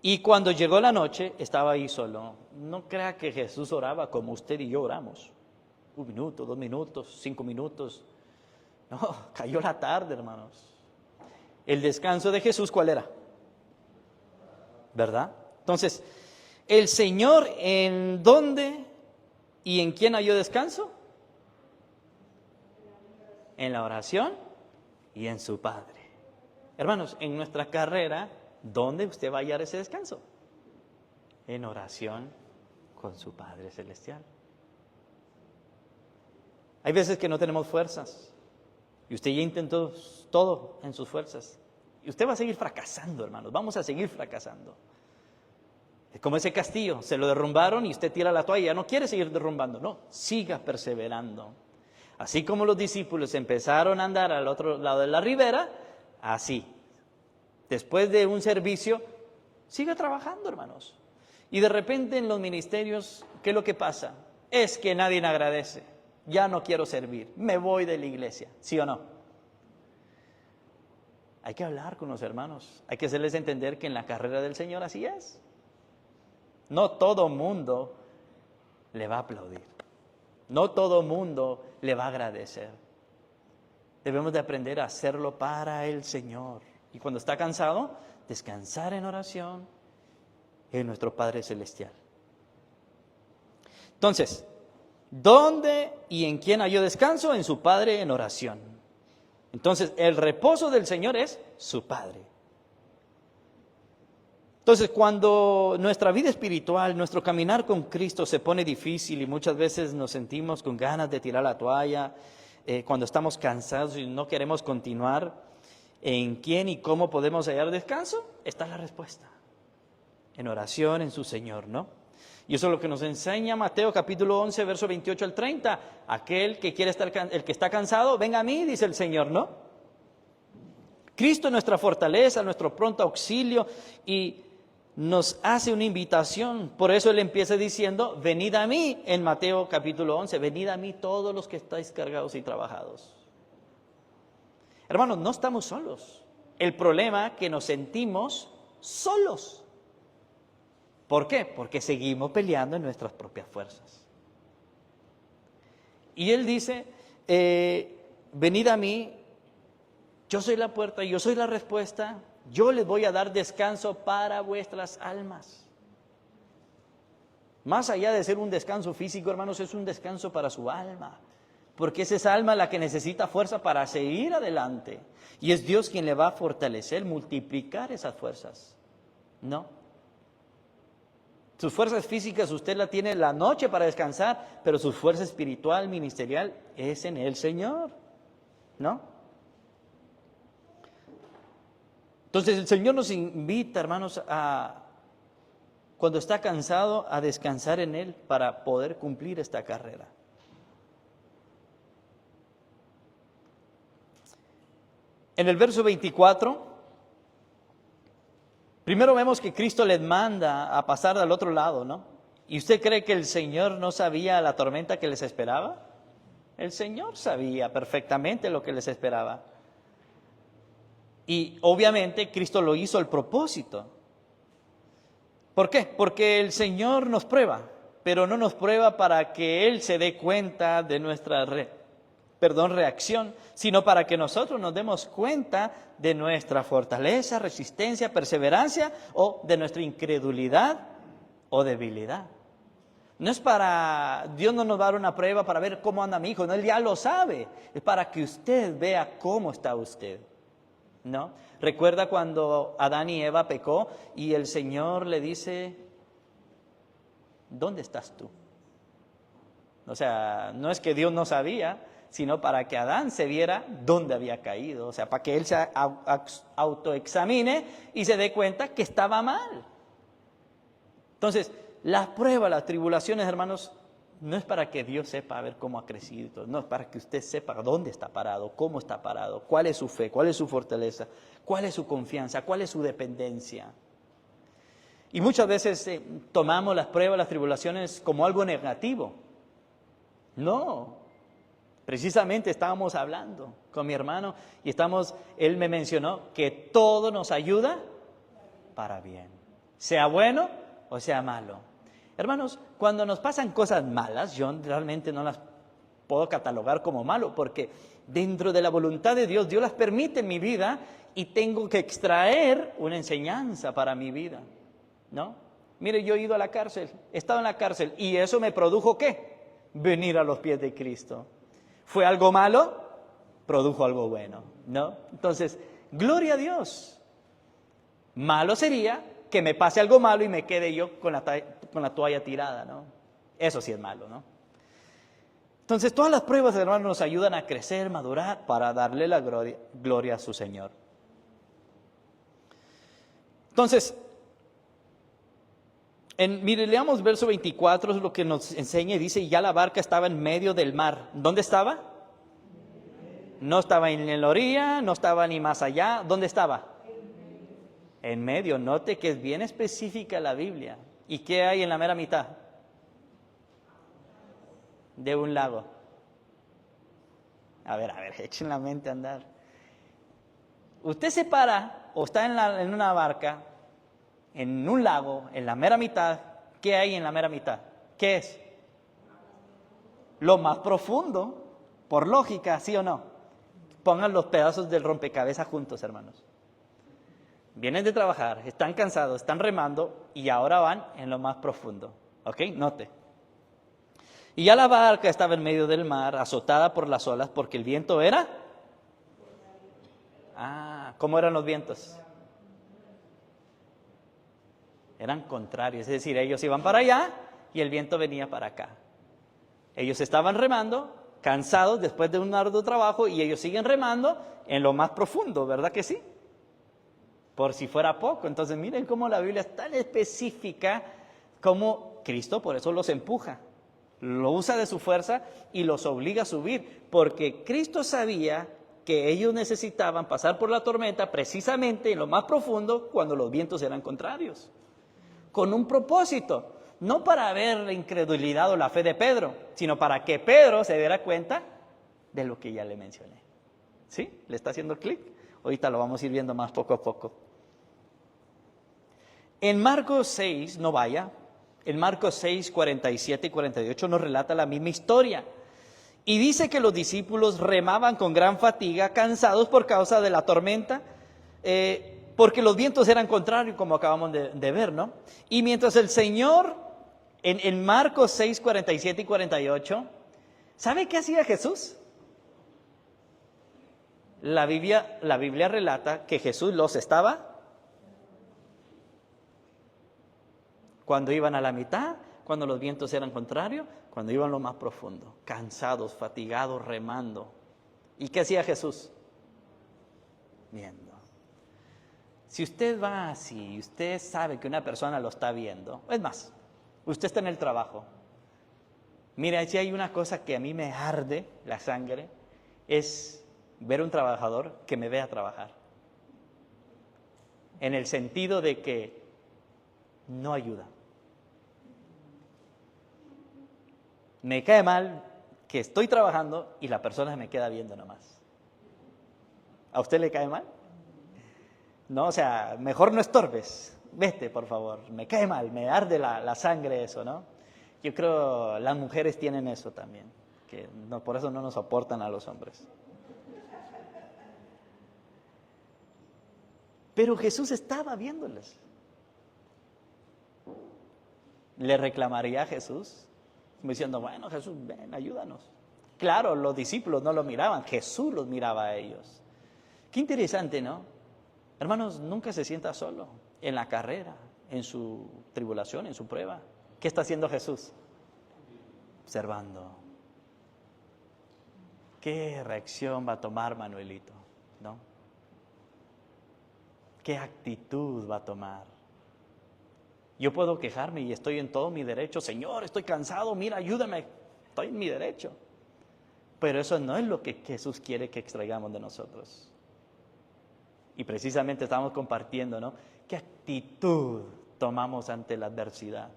Y cuando llegó la noche, estaba ahí solo. No crea que Jesús oraba como usted y yo oramos. 1 minuto, 2 minutos, 5 minutos. No, cayó la tarde, hermanos. El descanso de Jesús, ¿cuál era? ¿Verdad? Entonces, ¿el Señor en dónde y en quién halló descanso? En la oración y en su Padre. Hermanos, en nuestra carrera, ¿dónde usted va a hallar ese descanso? En oración con su Padre Celestial. Hay veces que no tenemos fuerzas y usted ya intentó todo en sus fuerzas y usted va a seguir fracasando, hermanos, vamos a seguir fracasando. Es como ese castillo, se lo derrumbaron y usted tira la toalla, ya no quiere seguir derrumbando, no, siga perseverando. Así como los discípulos empezaron a andar al otro lado de la ribera, así, después de un servicio, siga trabajando, hermanos. Y de repente en los ministerios, ¿qué es lo que pasa? Es que nadie agradece, ya no quiero servir, me voy de la iglesia, ¿sí o no? Hay que hablar con los hermanos, hay que hacerles entender que en la carrera del Señor así es. No todo mundo le va a aplaudir. No todo mundo le va a agradecer. Debemos de aprender a hacerlo para el Señor. Y cuando está cansado, descansar en oración en nuestro Padre Celestial. Entonces, ¿dónde y en quién halló descanso? En su Padre en oración. Entonces, el reposo del Señor es su Padre. Entonces, cuando nuestra vida espiritual, nuestro caminar con Cristo se pone difícil y muchas veces nos sentimos con ganas de tirar la toalla, cuando estamos cansados y no queremos continuar, ¿en quién y cómo podemos hallar descanso? Está la respuesta. En oración en su Señor, ¿no? Y eso es lo que nos enseña Mateo capítulo 11, verso 28 al 30. Aquel que quiere estar, el que está cansado, venga a mí, dice el Señor, ¿no? Cristo es nuestra fortaleza, nuestro pronto auxilio y nos hace una invitación. Por eso Él empieza diciendo, venid a mí, en Mateo capítulo 11, venid a mí todos los que estáis cargados y trabajados. Hermanos, no estamos solos. El problema es que nos sentimos solos. ¿Por qué? Porque seguimos peleando en nuestras propias fuerzas. Y Él dice, venid a mí, yo soy la puerta, yo soy la respuesta. Yo les voy a dar descanso para vuestras almas. Más allá de ser un descanso físico, hermanos, es un descanso para su alma. porque es esa alma la que necesita fuerza para seguir adelante. Y es Dios quien le va a fortalecer, multiplicar esas fuerzas. ¿No? Sus fuerzas físicas usted la tiene la noche para descansar, pero su fuerza espiritual, ministerial, es en el Señor. ¿No? Entonces el Señor nos invita, hermanos, cuando está cansado, a descansar en Él para poder cumplir esta carrera. En el verso 24, primero vemos que Cristo les manda a pasar al otro lado, ¿no? ¿Y usted cree que el Señor no sabía la tormenta que les esperaba? El Señor sabía perfectamente lo que les esperaba. Y obviamente Cristo lo hizo al propósito. ¿Por qué? Porque el Señor nos prueba, pero no nos prueba para que Él se dé cuenta de nuestra reacción, sino para que nosotros nos demos cuenta de nuestra fortaleza, resistencia, perseverancia o de nuestra incredulidad o debilidad. No es para, Dios no nos va a dar una prueba para ver cómo anda mi hijo, no, Él ya lo sabe, es para que usted vea cómo está usted, ¿no? Recuerda cuando Adán y Eva pecó y el Señor le dice, ¿dónde estás tú? O sea, no es que Dios no sabía, sino para que Adán se viera dónde había caído, o sea, para que él se autoexamine y se dé cuenta que estaba mal. Entonces, las pruebas, las tribulaciones, hermanos, no es para que Dios sepa a ver cómo ha crecido, no es para que usted sepa dónde está parado, cómo está parado, cuál es su fe, cuál es su fortaleza, cuál es su confianza, cuál es su dependencia. Y muchas veces tomamos las pruebas, las tribulaciones como algo negativo. No. Precisamente estábamos hablando con mi hermano y él me mencionó que todo nos ayuda para bien, sea bueno o sea malo. Hermanos, cuando nos pasan cosas malas, yo realmente no las puedo catalogar como malo, porque dentro de la voluntad de Dios, Dios las permite en mi vida y tengo que extraer una enseñanza para mi vida, ¿no? Mire, yo he ido a la cárcel, he estado en la cárcel y eso me produjo ¿qué? Venir a los pies de Cristo. ¿Fue algo malo? Produjo algo bueno, ¿no? Entonces, gloria a Dios. Malo sería que me pase algo malo y me quede yo con la toalla tirada, ¿no? Eso sí es malo, ¿no? Entonces, todas las pruebas, hermanos, nos ayudan a crecer, madurar, para darle la gloria a su Señor. Entonces, mire, leamos verso 24, es lo que nos enseña y dice, ya la barca estaba en medio del mar. ¿Dónde estaba? No estaba en la orilla, no estaba ni más allá. ¿Dónde estaba? En medio. Note que es bien específica la Biblia. ¿Y qué hay en la mera mitad? De un lago. A ver, echen la mente a andar. Usted se para o está en una barca, en un lago, en la mera mitad. ¿Qué hay en la mera mitad? ¿Qué es? Lo más profundo, por lógica, ¿sí o no? Pongan los pedazos del rompecabezas juntos, hermanos. Vienen de trabajar, están cansados, están remando y ahora van en lo más profundo. ¿Ok? Note. Y ya la barca estaba en medio del mar, azotada por las olas, porque el viento era... ¿cómo eran los vientos? Eran contrarios, es decir, ellos iban para allá y el viento venía para acá. Ellos estaban remando, cansados después de un arduo trabajo, y ellos siguen remando en lo más profundo, ¿verdad que sí? Por si fuera poco. Entonces miren cómo la Biblia es tan específica, como Cristo por eso los empuja, lo usa de su fuerza y los obliga a subir, porque Cristo sabía que ellos necesitaban pasar por la tormenta precisamente en lo más profundo cuando los vientos eran contrarios, con un propósito, no para ver la incredulidad o la fe de Pedro, sino para que Pedro se diera cuenta de lo que ya le mencioné. ¿Sí? ¿Le está haciendo clic? Ahorita lo vamos a ir viendo más poco a poco. En Marcos 6, no vaya, en Marcos 6, 47 y 48 nos relata la misma historia. Y dice que los discípulos remaban con gran fatiga, cansados por causa de la tormenta, porque los vientos eran contrarios, como acabamos de ver, ¿no? Y mientras el Señor, en Marcos 6, 47 y 48, ¿Sabe qué hacía Jesús? La Biblia relata que Jesús los estaba cuando iban a la mitad, cuando los vientos eran contrarios, cuando iban lo más profundo, cansados, fatigados, remando. ¿Y qué hacía Jesús? Viendo. Si usted va así, usted sabe que una persona lo está viendo, es más, usted está en el trabajo. Mira, si hay una cosa que a mí me arde la sangre, es ver un trabajador que me vea trabajar. En el sentido de que no ayuda. Me cae mal que estoy trabajando y la persona me queda viendo nomás. ¿A usted le cae mal? No, o sea, mejor no estorbes. Vete, por favor. Me cae mal, me arde la sangre eso, ¿no? Yo creo las mujeres tienen eso también, que no, por eso no nos soportan a los hombres. Pero Jesús estaba viéndoles. ¿Le reclamaría a Jesús? Diciendo, bueno, Jesús, ven, ayúdanos. Claro, los discípulos no lo miraban, Jesús los miraba a ellos. Qué interesante, ¿no? Hermanos, nunca se sienta solo en la carrera, en su tribulación, en su prueba. ¿Qué está haciendo Jesús? Observando. ¿Qué reacción va a tomar Manuelito? ¿No? ¿Qué actitud va a tomar? Yo puedo quejarme y estoy en todo mi derecho. Señor, estoy cansado, mira, ayúdame. Estoy en mi derecho. Pero eso no es lo que Jesús quiere que extraigamos de nosotros. Y precisamente estamos compartiendo, ¿no? ¿Qué actitud tomamos ante la adversidad?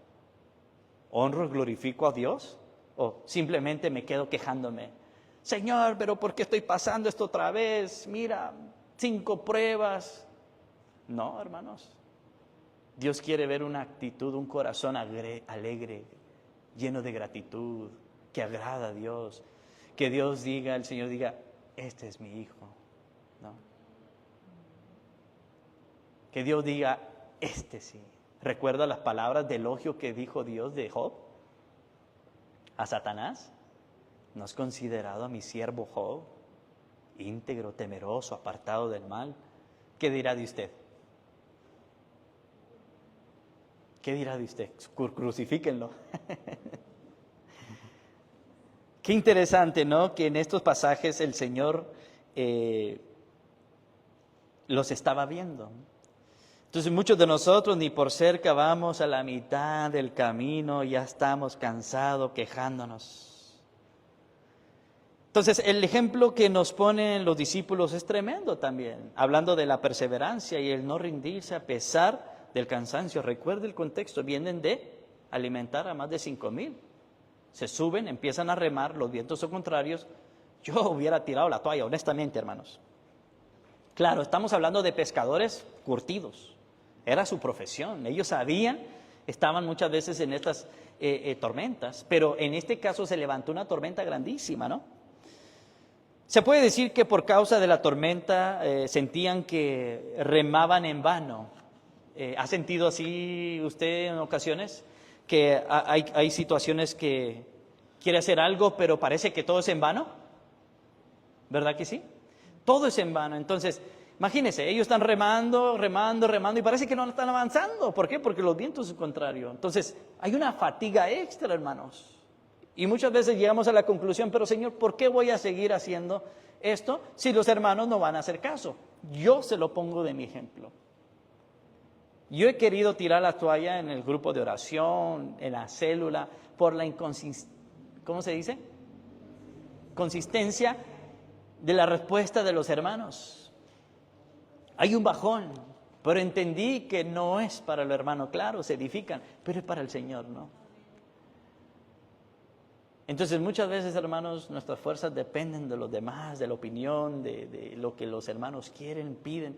¿Honro y glorifico a Dios? ¿O simplemente me quedo quejándome? Señor, pero ¿por qué estoy pasando esto otra vez? Mira, 5 pruebas. No, hermanos. Dios quiere ver una actitud, un corazón alegre, lleno de gratitud, que agrada a Dios. Que Dios diga, el Señor diga, este es mi hijo, ¿no? Que Dios diga, este sí. ¿Recuerda las palabras de elogio que dijo Dios de Job a Satanás? ¿No has considerado a mi siervo Job, íntegro, temeroso, apartado del mal? ¿Qué dirá de usted? ¿Qué dirá de usted? Crucifíquenlo. Qué interesante, ¿no? Que en estos pasajes el Señor los estaba viendo. Entonces muchos de nosotros ni por cerca vamos a la mitad del camino, ya estamos cansados, quejándonos. Entonces el ejemplo que nos ponen los discípulos es tremendo también, hablando de la perseverancia y el no rendirse a pesar del cansancio. Recuerde el contexto, vienen de alimentar a más de 5,000. Se suben, empiezan a remar, los vientos son contrarios. Yo hubiera tirado la toalla, honestamente, hermanos. Claro, estamos hablando de pescadores curtidos. Era su profesión. Ellos sabían, estaban muchas veces en estas tormentas, pero en este caso se levantó una tormenta grandísima, ¿no? Se puede decir que por causa de la tormenta sentían que remaban en vano. ¿Ha sentido así usted en ocasiones? Que hay situaciones que quiere hacer algo, pero parece que todo es en vano. ¿Verdad que sí? Todo es en vano. Entonces, imagínense, ellos están remando, y parece que no están avanzando. ¿Por qué? Porque los vientos son contrarios. Entonces, hay una fatiga extra, hermanos. Y muchas veces llegamos a la conclusión, pero Señor, ¿por qué voy a seguir haciendo esto si los hermanos no van a hacer caso? Yo se lo pongo de mi ejemplo. Yo he querido tirar la toalla en el grupo de oración, en la célula, por la ¿cómo se dice? Consistencia de la respuesta de los hermanos. Hay un bajón, pero entendí que no es para el hermano, claro, se edifican, pero es para el Señor, ¿no? Entonces muchas veces, hermanos, nuestras fuerzas dependen de los demás, de la opinión, de lo que los hermanos quieren, piden.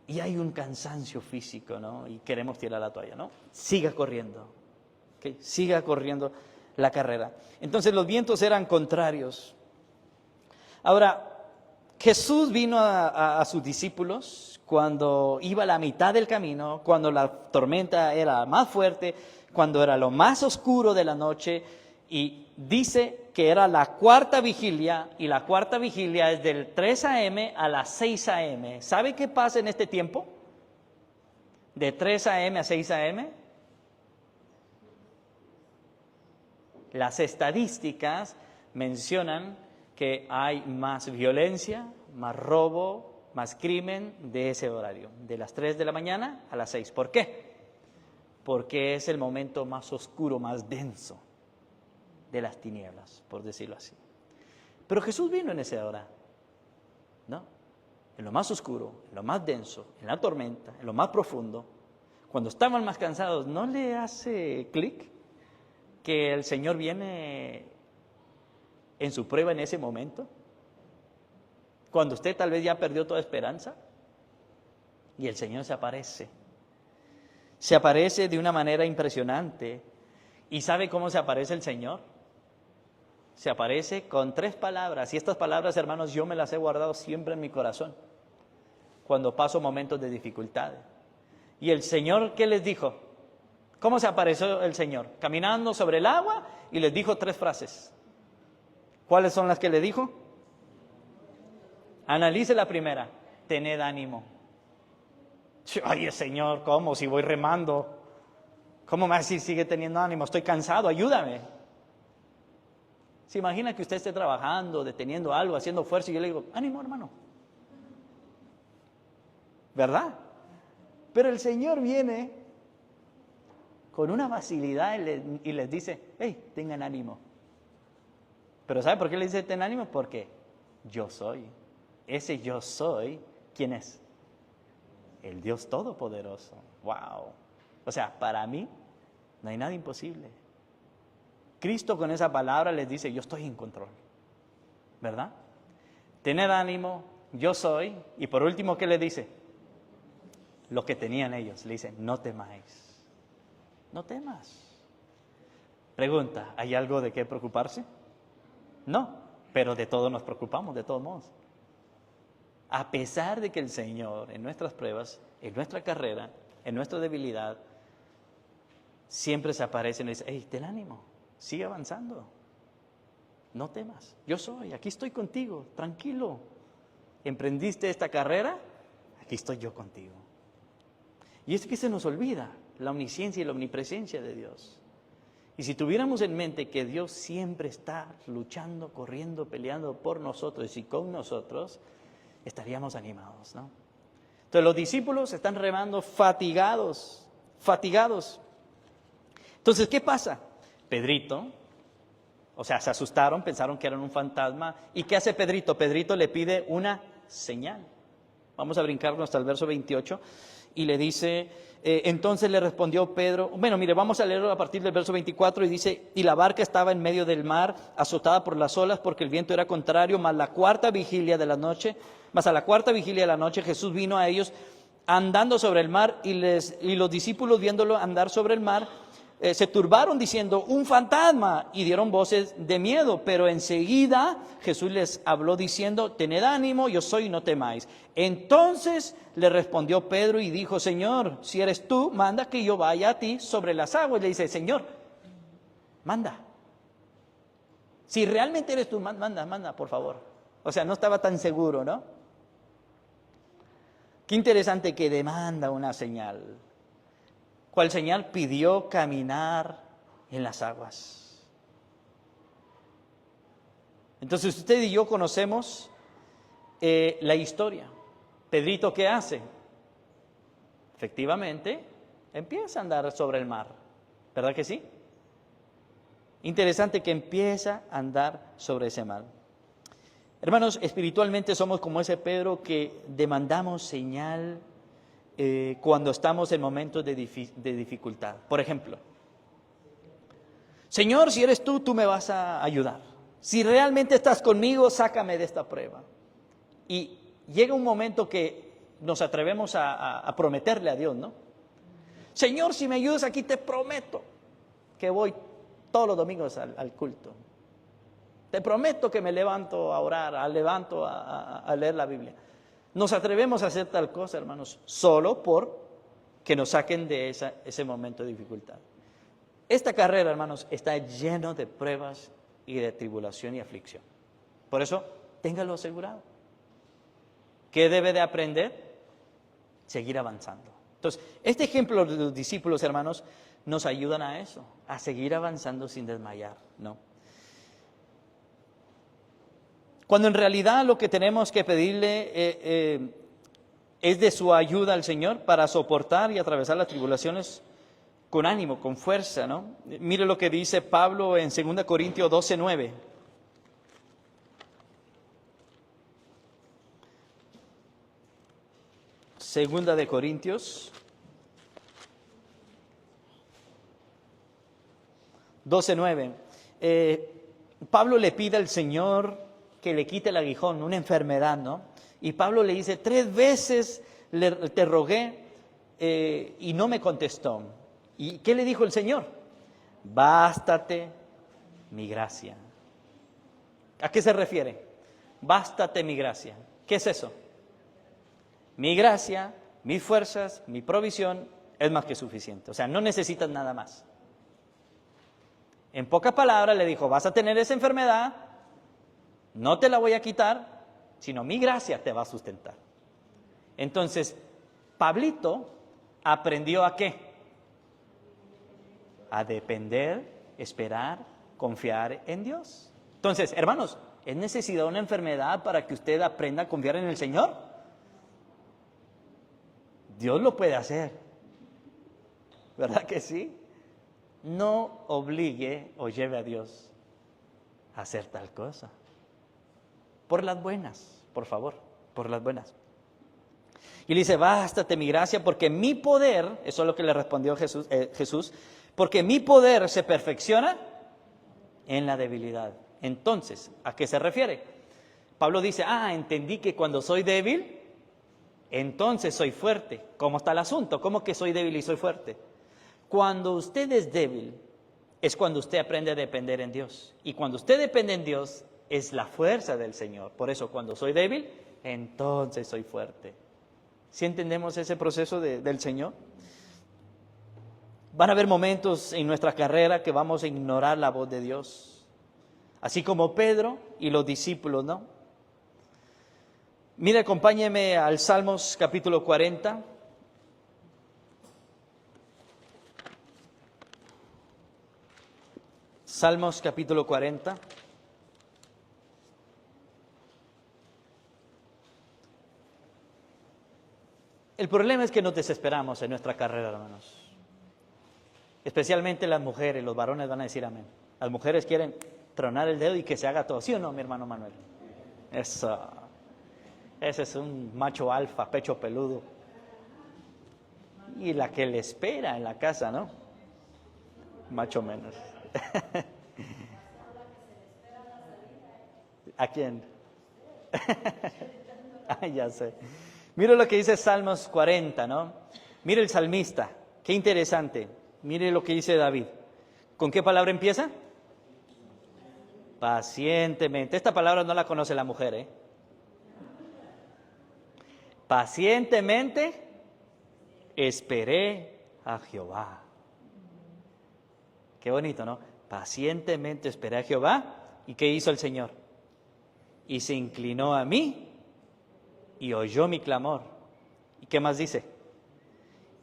Y hay un cansancio físico, ¿no? Y queremos tirar la toalla, ¿no? Siga corriendo, ¿okay? Siga corriendo la carrera. Entonces los vientos eran contrarios. Ahora, Jesús vino a sus discípulos cuando iba a la mitad del camino, cuando la tormenta era más fuerte, cuando era lo más oscuro de la noche, y dice que era la cuarta vigilia, y la cuarta vigilia es del 3 a.m. a las 6 a.m. ¿Sabe qué pasa en este tiempo? De 3 a.m. a 6 a.m. Las estadísticas mencionan que hay más violencia, más robo, más crimen de ese horario, de las 3 de la mañana a las 6. ¿Por qué? Porque es el momento más oscuro, más denso de las tinieblas, por decirlo así. Pero Jesús vino en esa hora, ¿no? En lo más oscuro, en lo más denso, en la tormenta, en lo más profundo, cuando estaban más cansados. ¿No le hace clic que el Señor viene en su prueba en ese momento? Cuando usted tal vez ya perdió toda esperanza y el Señor se aparece. Se aparece de una manera impresionante. ¿Y sabe cómo se aparece el Señor? Se aparece con 3 palabras. Y estas palabras, hermanos, yo me las he guardado siempre en mi corazón cuando paso momentos de dificultad. ¿Y el Señor qué les dijo? ¿Cómo se apareció el Señor? Caminando sobre el agua, y les dijo 3 frases. ¿Cuáles son las que le dijo? Analice la primera: tened ánimo. Oye, Señor, ¿cómo? Si voy remando, ¿cómo me va a decir sigue teniendo ánimo? Estoy cansado, ayúdame. ¿Se imagina que usted esté trabajando, deteniendo algo, haciendo fuerza, y yo le digo, ánimo, hermano? ¿Verdad? Pero el Señor viene con una facilidad y les dice, hey, tengan ánimo. Pero ¿sabe por qué le dice ten ánimo? Porque yo soy. Ese yo soy, ¿quién es? El Dios Todopoderoso. ¡Wow! O sea, para mí no hay nada imposible. Cristo con esa palabra les dice, yo estoy en control. ¿Verdad? Tened ánimo, yo soy. Y por último, ¿qué le dice? Lo que tenían ellos. Le dice, no temáis. No temas. Pregunta, ¿hay algo de qué preocuparse? No, pero de todo nos preocupamos, de todos modos. A pesar de que el Señor, en nuestras pruebas, en nuestra carrera, en nuestra debilidad, siempre se aparece y nos dice, hey, ten ánimo, sigue avanzando, no temas, yo soy, aquí estoy contigo, tranquilo. ¿Emprendiste esta carrera? Aquí estoy yo contigo. Y es que se nos olvida la omnisciencia y la omnipresencia de Dios. Y si tuviéramos en mente que Dios siempre está luchando, corriendo, peleando por nosotros y con nosotros, estaríamos animados, ¿no? Entonces los discípulos están remando fatigados. Entonces, ¿qué pasa? Pedrito, o sea, se asustaron, pensaron que eran un fantasma. ¿Y qué hace Pedrito? Pedrito le pide una señal. Vamos a brincarnos hasta el verso 28 y le dice, entonces le respondió Pedro, bueno, mire, vamos a leerlo a partir del verso 24 y dice, y la barca estaba en medio del mar, azotada por las olas porque el viento era contrario, mas a la cuarta vigilia de la noche Jesús vino a ellos andando sobre el mar y los discípulos viéndolo andar sobre el mar, se turbaron diciendo, un fantasma, y dieron voces de miedo, pero enseguida Jesús les habló diciendo, tened ánimo, yo soy, no temáis. Entonces le respondió Pedro y dijo, Señor, si eres tú, manda que yo vaya a ti sobre las aguas. Le dice, Señor, manda. Si realmente eres tú, manda, por favor. O sea, no estaba tan seguro, ¿no? Qué interesante que demanda una señal. ¿Cuál señal? Pidió caminar en las aguas. Entonces usted y yo conocemos la historia. Pedrito, ¿qué hace? Efectivamente, empieza a andar sobre el mar. ¿Verdad que sí? Interesante que empieza a andar sobre ese mar. Hermanos, espiritualmente somos como ese Pedro que demandamos señal cuando estamos en momentos de dificultad. Por ejemplo, Señor, si eres tú me vas a ayudar. Si realmente estás conmigo, sácame de esta prueba. Y llega un momento que nos atrevemos a prometerle a Dios, ¿no? Señor, si me ayudas aquí, te prometo que voy todos los domingos al culto. Te prometo que me levanto a orar, a leer la Biblia. Nos atrevemos a hacer tal cosa, hermanos, solo por que nos saquen de ese momento de dificultad. Esta carrera, hermanos, está lleno de pruebas y de tribulación y aflicción. Por eso, téngalo asegurado. ¿Qué debe de aprender? Seguir avanzando. Entonces, este ejemplo de los discípulos, hermanos, nos ayudan a eso, a seguir avanzando sin desmayar, ¿no? Cuando en realidad lo que tenemos que pedirle es de su ayuda al Señor para soportar y atravesar las tribulaciones con ánimo, con fuerza, ¿no? Mire lo que dice Pablo en 2 Corintios 12:9. Segunda de Corintios 12:9. Pablo le pide al Señor que le quite el aguijón, una enfermedad, ¿no? Y Pablo le dice, 3 veces te rogué y no me contestó. ¿Y qué le dijo el Señor? Bástate mi gracia. ¿A qué se refiere? Bástate mi gracia. ¿Qué es eso? Mi gracia, mis fuerzas, mi provisión es más que suficiente. O sea, no necesitas nada más. En pocas palabras le dijo, vas a tener esa enfermedad, no te la voy a quitar, sino mi gracia te va a sustentar. Entonces, Pablito aprendió ¿a qué? A depender, esperar, confiar en Dios. Entonces, hermanos, ¿es necesidad una enfermedad para que usted aprenda a confiar en el Señor? Dios lo puede hacer. ¿Verdad que sí? No obligue o lleve a Dios a hacer tal cosa. Por las buenas, por favor, por las buenas. Y le dice, bástate mi gracia, porque mi poder, eso es lo que le respondió Jesús, porque mi poder se perfecciona en la debilidad. Entonces, ¿a qué se refiere? Pablo dice, entendí que cuando soy débil, entonces soy fuerte. ¿Cómo está el asunto? ¿Cómo que soy débil y soy fuerte? Cuando usted es débil, es cuando usted aprende a depender en Dios. Y cuando usted depende en Dios, es la fuerza del Señor. Por eso, cuando soy débil, entonces soy fuerte. ¿Sí entendemos ese proceso del Señor? Van a haber momentos en nuestra carrera que vamos a ignorar la voz de Dios. Así como Pedro y los discípulos, ¿no? Mire, acompáñeme al Salmos capítulo 40. Salmos capítulo 40. El problema es que nos desesperamos en nuestra carrera, hermanos. Especialmente las mujeres, los varones van a decir amén. Las mujeres quieren tronar el dedo y que se haga todo, ¿sí o no, mi hermano Manuel? Eso. Ese es un macho alfa, pecho peludo. Y la que le espera en la casa, ¿no? Macho menos. ¿A quién? Ya sé. Mire lo que dice Salmos 40, ¿no? Mire el salmista, qué interesante. Mire lo que dice David. ¿Con qué palabra empieza? Pacientemente. Esta palabra no la conoce la mujer, ¿eh? Pacientemente esperé a Jehová. Qué bonito, ¿no? Pacientemente esperé a Jehová. ¿Y qué hizo el Señor? Y se inclinó a mí y oyó mi clamor. ¿Y qué más dice?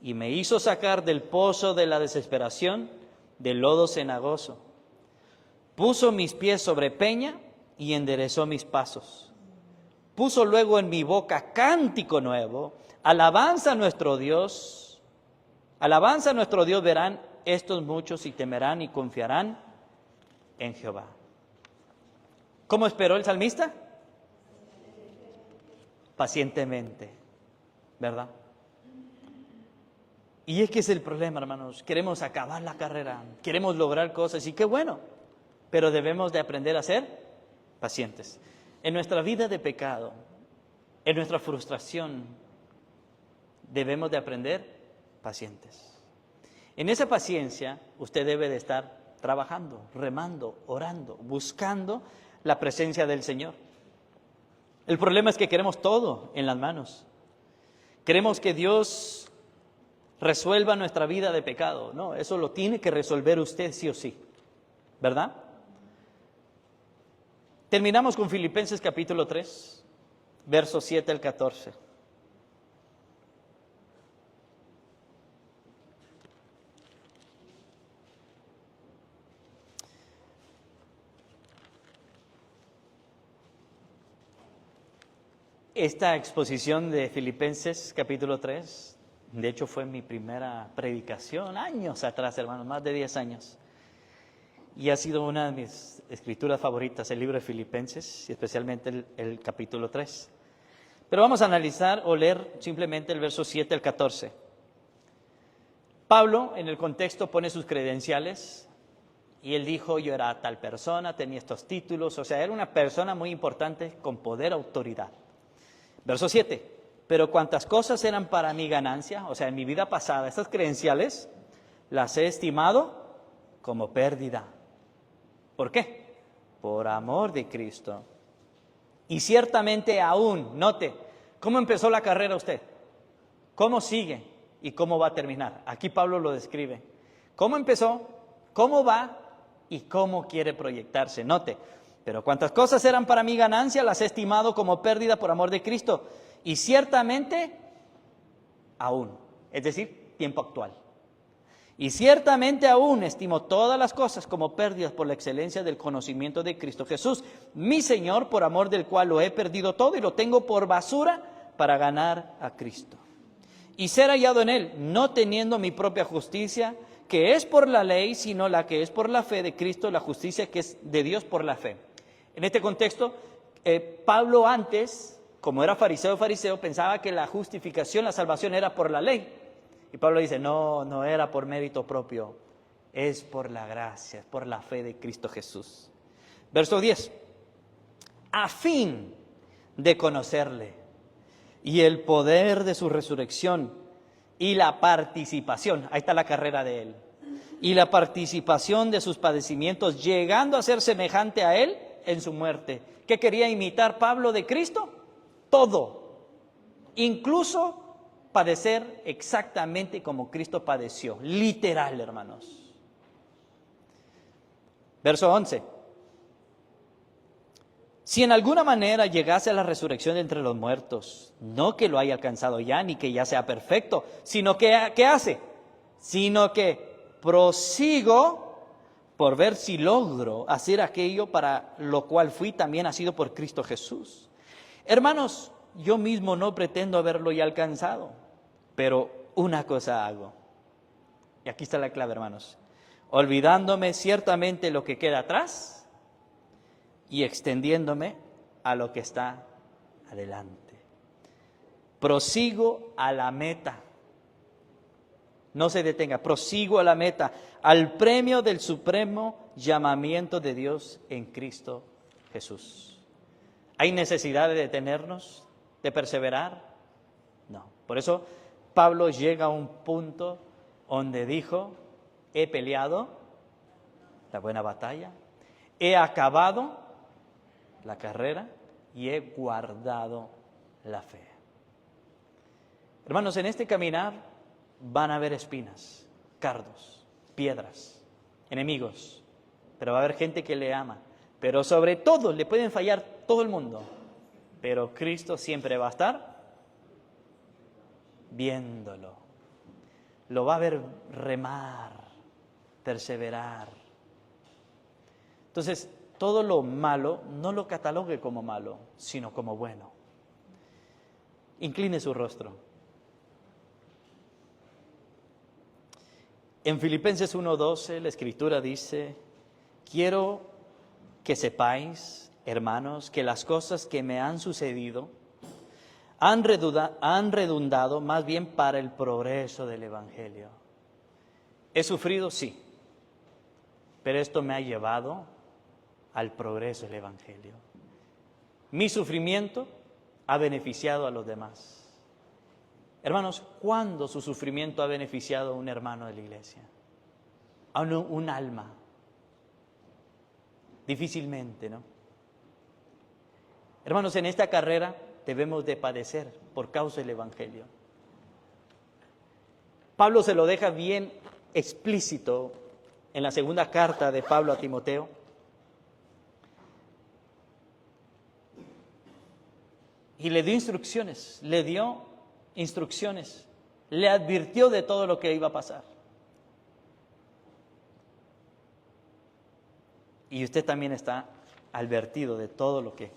Y me hizo sacar del pozo de la desesperación, del lodo cenagoso. Puso mis pies sobre peña y enderezó mis pasos. Puso luego en mi boca cántico nuevo, alabanza a nuestro Dios. Alabanza a nuestro Dios verán estos muchos y temerán y confiarán en Jehová. ¿Cómo esperó el salmista? Pacientemente, ¿verdad? Y es que es el problema, hermanos. Queremos acabar la carrera, queremos lograr cosas y qué bueno, pero debemos de aprender a ser pacientes. En nuestra vida de pecado, en nuestra frustración, debemos de aprender pacientes. En esa paciencia, usted debe de estar trabajando, remando, orando, buscando la presencia del Señor. El problema es que queremos todo en las manos. Queremos que Dios resuelva nuestra vida de pecado. No, eso lo tiene que resolver usted sí o sí, ¿verdad? Terminamos con Filipenses capítulo 3, versos 7 al 14. Esta exposición de Filipenses capítulo 3, de hecho fue mi primera predicación, años atrás, hermanos, más de 10 años. Y ha sido una de mis escrituras favoritas, el libro de Filipenses, y especialmente el capítulo 3. Pero vamos a analizar o leer simplemente el verso 7 al 14. Pablo, en el contexto, pone sus credenciales, y él dijo, yo era tal persona, tenía estos títulos, o sea, era una persona muy importante con poder, autoridad. Verso 7, pero cuantas cosas eran para mi ganancia, o sea, en mi vida pasada, estas credenciales, las he estimado como pérdida. ¿Por qué? Por amor de Cristo. Y ciertamente aún, note, ¿cómo empezó la carrera usted? ¿Cómo sigue? ¿Y cómo va a terminar? Aquí Pablo lo describe. ¿Cómo empezó? ¿Cómo va? ¿Y cómo quiere proyectarse? Note, pero cuantas cosas eran para mi ganancia, las he estimado como pérdida por amor de Cristo. Y ciertamente, aún, es decir, tiempo actual. Y ciertamente aún estimo todas las cosas como pérdidas por la excelencia del conocimiento de Cristo Jesús, mi Señor, por amor del cual lo he perdido todo y lo tengo por basura para ganar a Cristo. Y ser hallado en Él, no teniendo mi propia justicia, que es por la ley, sino la que es por la fe de Cristo, la justicia que es de Dios por la fe. En este contexto, Pablo antes, como era fariseo, pensaba que la justificación, la salvación era por la ley. Y Pablo dice, no era por mérito propio, es por la gracia, es por la fe de Cristo Jesús. Verso 10, a fin de conocerle y el poder de su resurrección y la participación, ahí está la carrera de él, y la participación de sus padecimientos, llegando a ser semejante a él en su muerte. ¿Qué quería imitar Pablo de Cristo? Todo, incluso padecer exactamente como Cristo padeció, literal, hermanos. Verso 11. Si en alguna manera llegase a la resurrección de entre los muertos, no que lo haya alcanzado ya, ni que ya sea perfecto, sino que, ¿qué hace? Sino que prosigo por ver si logro hacer aquello para lo cual fui también nacido por Cristo Jesús. Hermanos, yo mismo no pretendo haberlo ya alcanzado, pero una cosa hago. Y aquí está la clave, hermanos. Olvidándome ciertamente lo que queda atrás y extendiéndome a lo que está adelante. Prosigo a la meta. No se detenga, prosigo a la meta, al premio del supremo llamamiento de Dios en Cristo Jesús. ¿Hay necesidad de detenernos, de perseverar? No. Por eso Pablo llega a un punto donde dijo, he peleado la buena batalla, he acabado la carrera y he guardado la fe. Hermanos, en este caminar van a haber espinas, cardos, piedras, enemigos, pero va a haber gente que le ama, pero sobre todo le pueden fallar todo el mundo, pero Cristo siempre va a estar viéndolo, lo va a ver remar, perseverar. Entonces, todo lo malo no lo catalogue como malo, sino como bueno. Incline su rostro. En Filipenses 1:12 la Escritura dice, quiero que sepáis, hermanos, que las cosas que me han sucedido han redundado más bien para el progreso del Evangelio. He sufrido, sí, pero esto me ha llevado al progreso del Evangelio. Mi sufrimiento ha beneficiado a los demás. Hermanos, ¿cuándo su sufrimiento ha beneficiado a un hermano de la iglesia? A un alma. Difícilmente, ¿no? Hermanos, en esta carrera debemos de padecer por causa del Evangelio. Pablo se lo deja bien explícito en la segunda carta de Pablo a Timoteo. Y le dio instrucciones, le advirtió de todo lo que iba a pasar. Y usted también está advertido de todo lo que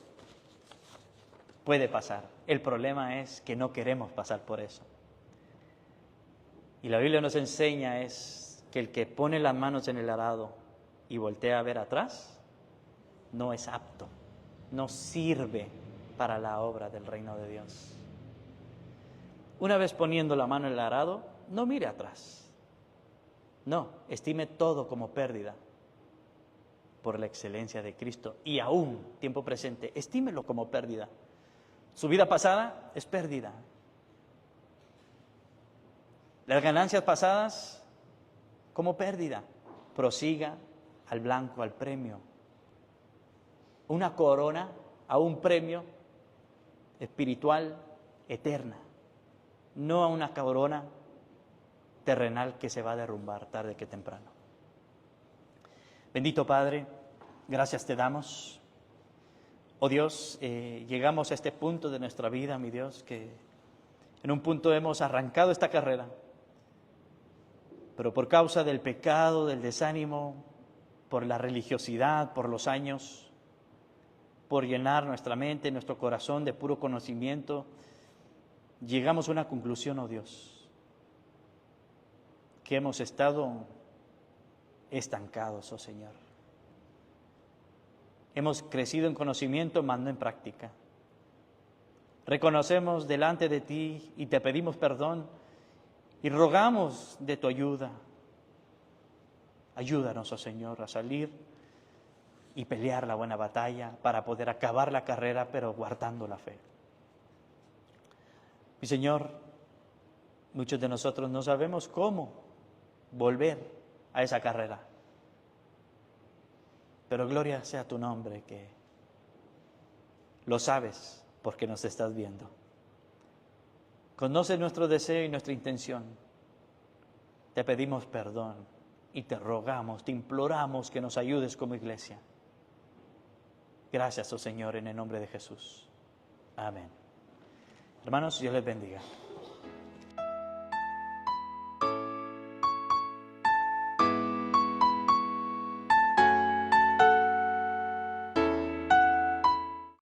puede pasar. El problema es que no queremos pasar por eso. Y la Biblia nos enseña es que el que pone las manos en el arado y voltea a ver atrás, no es apto, no sirve para la obra del reino de Dios. Una vez poniendo la mano en el arado, no mire atrás. No, estime todo como pérdida por la excelencia de Cristo. Y aún, tiempo presente, estímelo como pérdida. Su vida pasada es pérdida. Las ganancias pasadas como pérdida. Prosiga al blanco, al premio. Una corona a un premio espiritual eterna. No a una corona terrenal que se va a derrumbar tarde que temprano. Bendito Padre, gracias te damos. Oh Dios, llegamos a este punto de nuestra vida, mi Dios, que en un punto hemos arrancado esta carrera, pero por causa del pecado, del desánimo, por la religiosidad, por los años, por llenar nuestra mente, nuestro corazón de puro conocimiento, llegamos a una conclusión, oh Dios, que hemos estado estancados, oh Señor. Hemos crecido en conocimiento, mas no en práctica. Reconocemos delante de ti y te pedimos perdón y rogamos de tu ayuda. Ayúdanos, oh Señor, a salir y pelear la buena batalla para poder acabar la carrera, pero guardando la fe. Mi Señor, muchos de nosotros no sabemos cómo volver a esa carrera. Pero gloria sea tu nombre, que lo sabes porque nos estás viendo. Conoce nuestro deseo y nuestra intención. Te pedimos perdón y te rogamos, te imploramos que nos ayudes como iglesia. Gracias, oh Señor, en el nombre de Jesús. Amén. Hermanos, Dios les bendiga.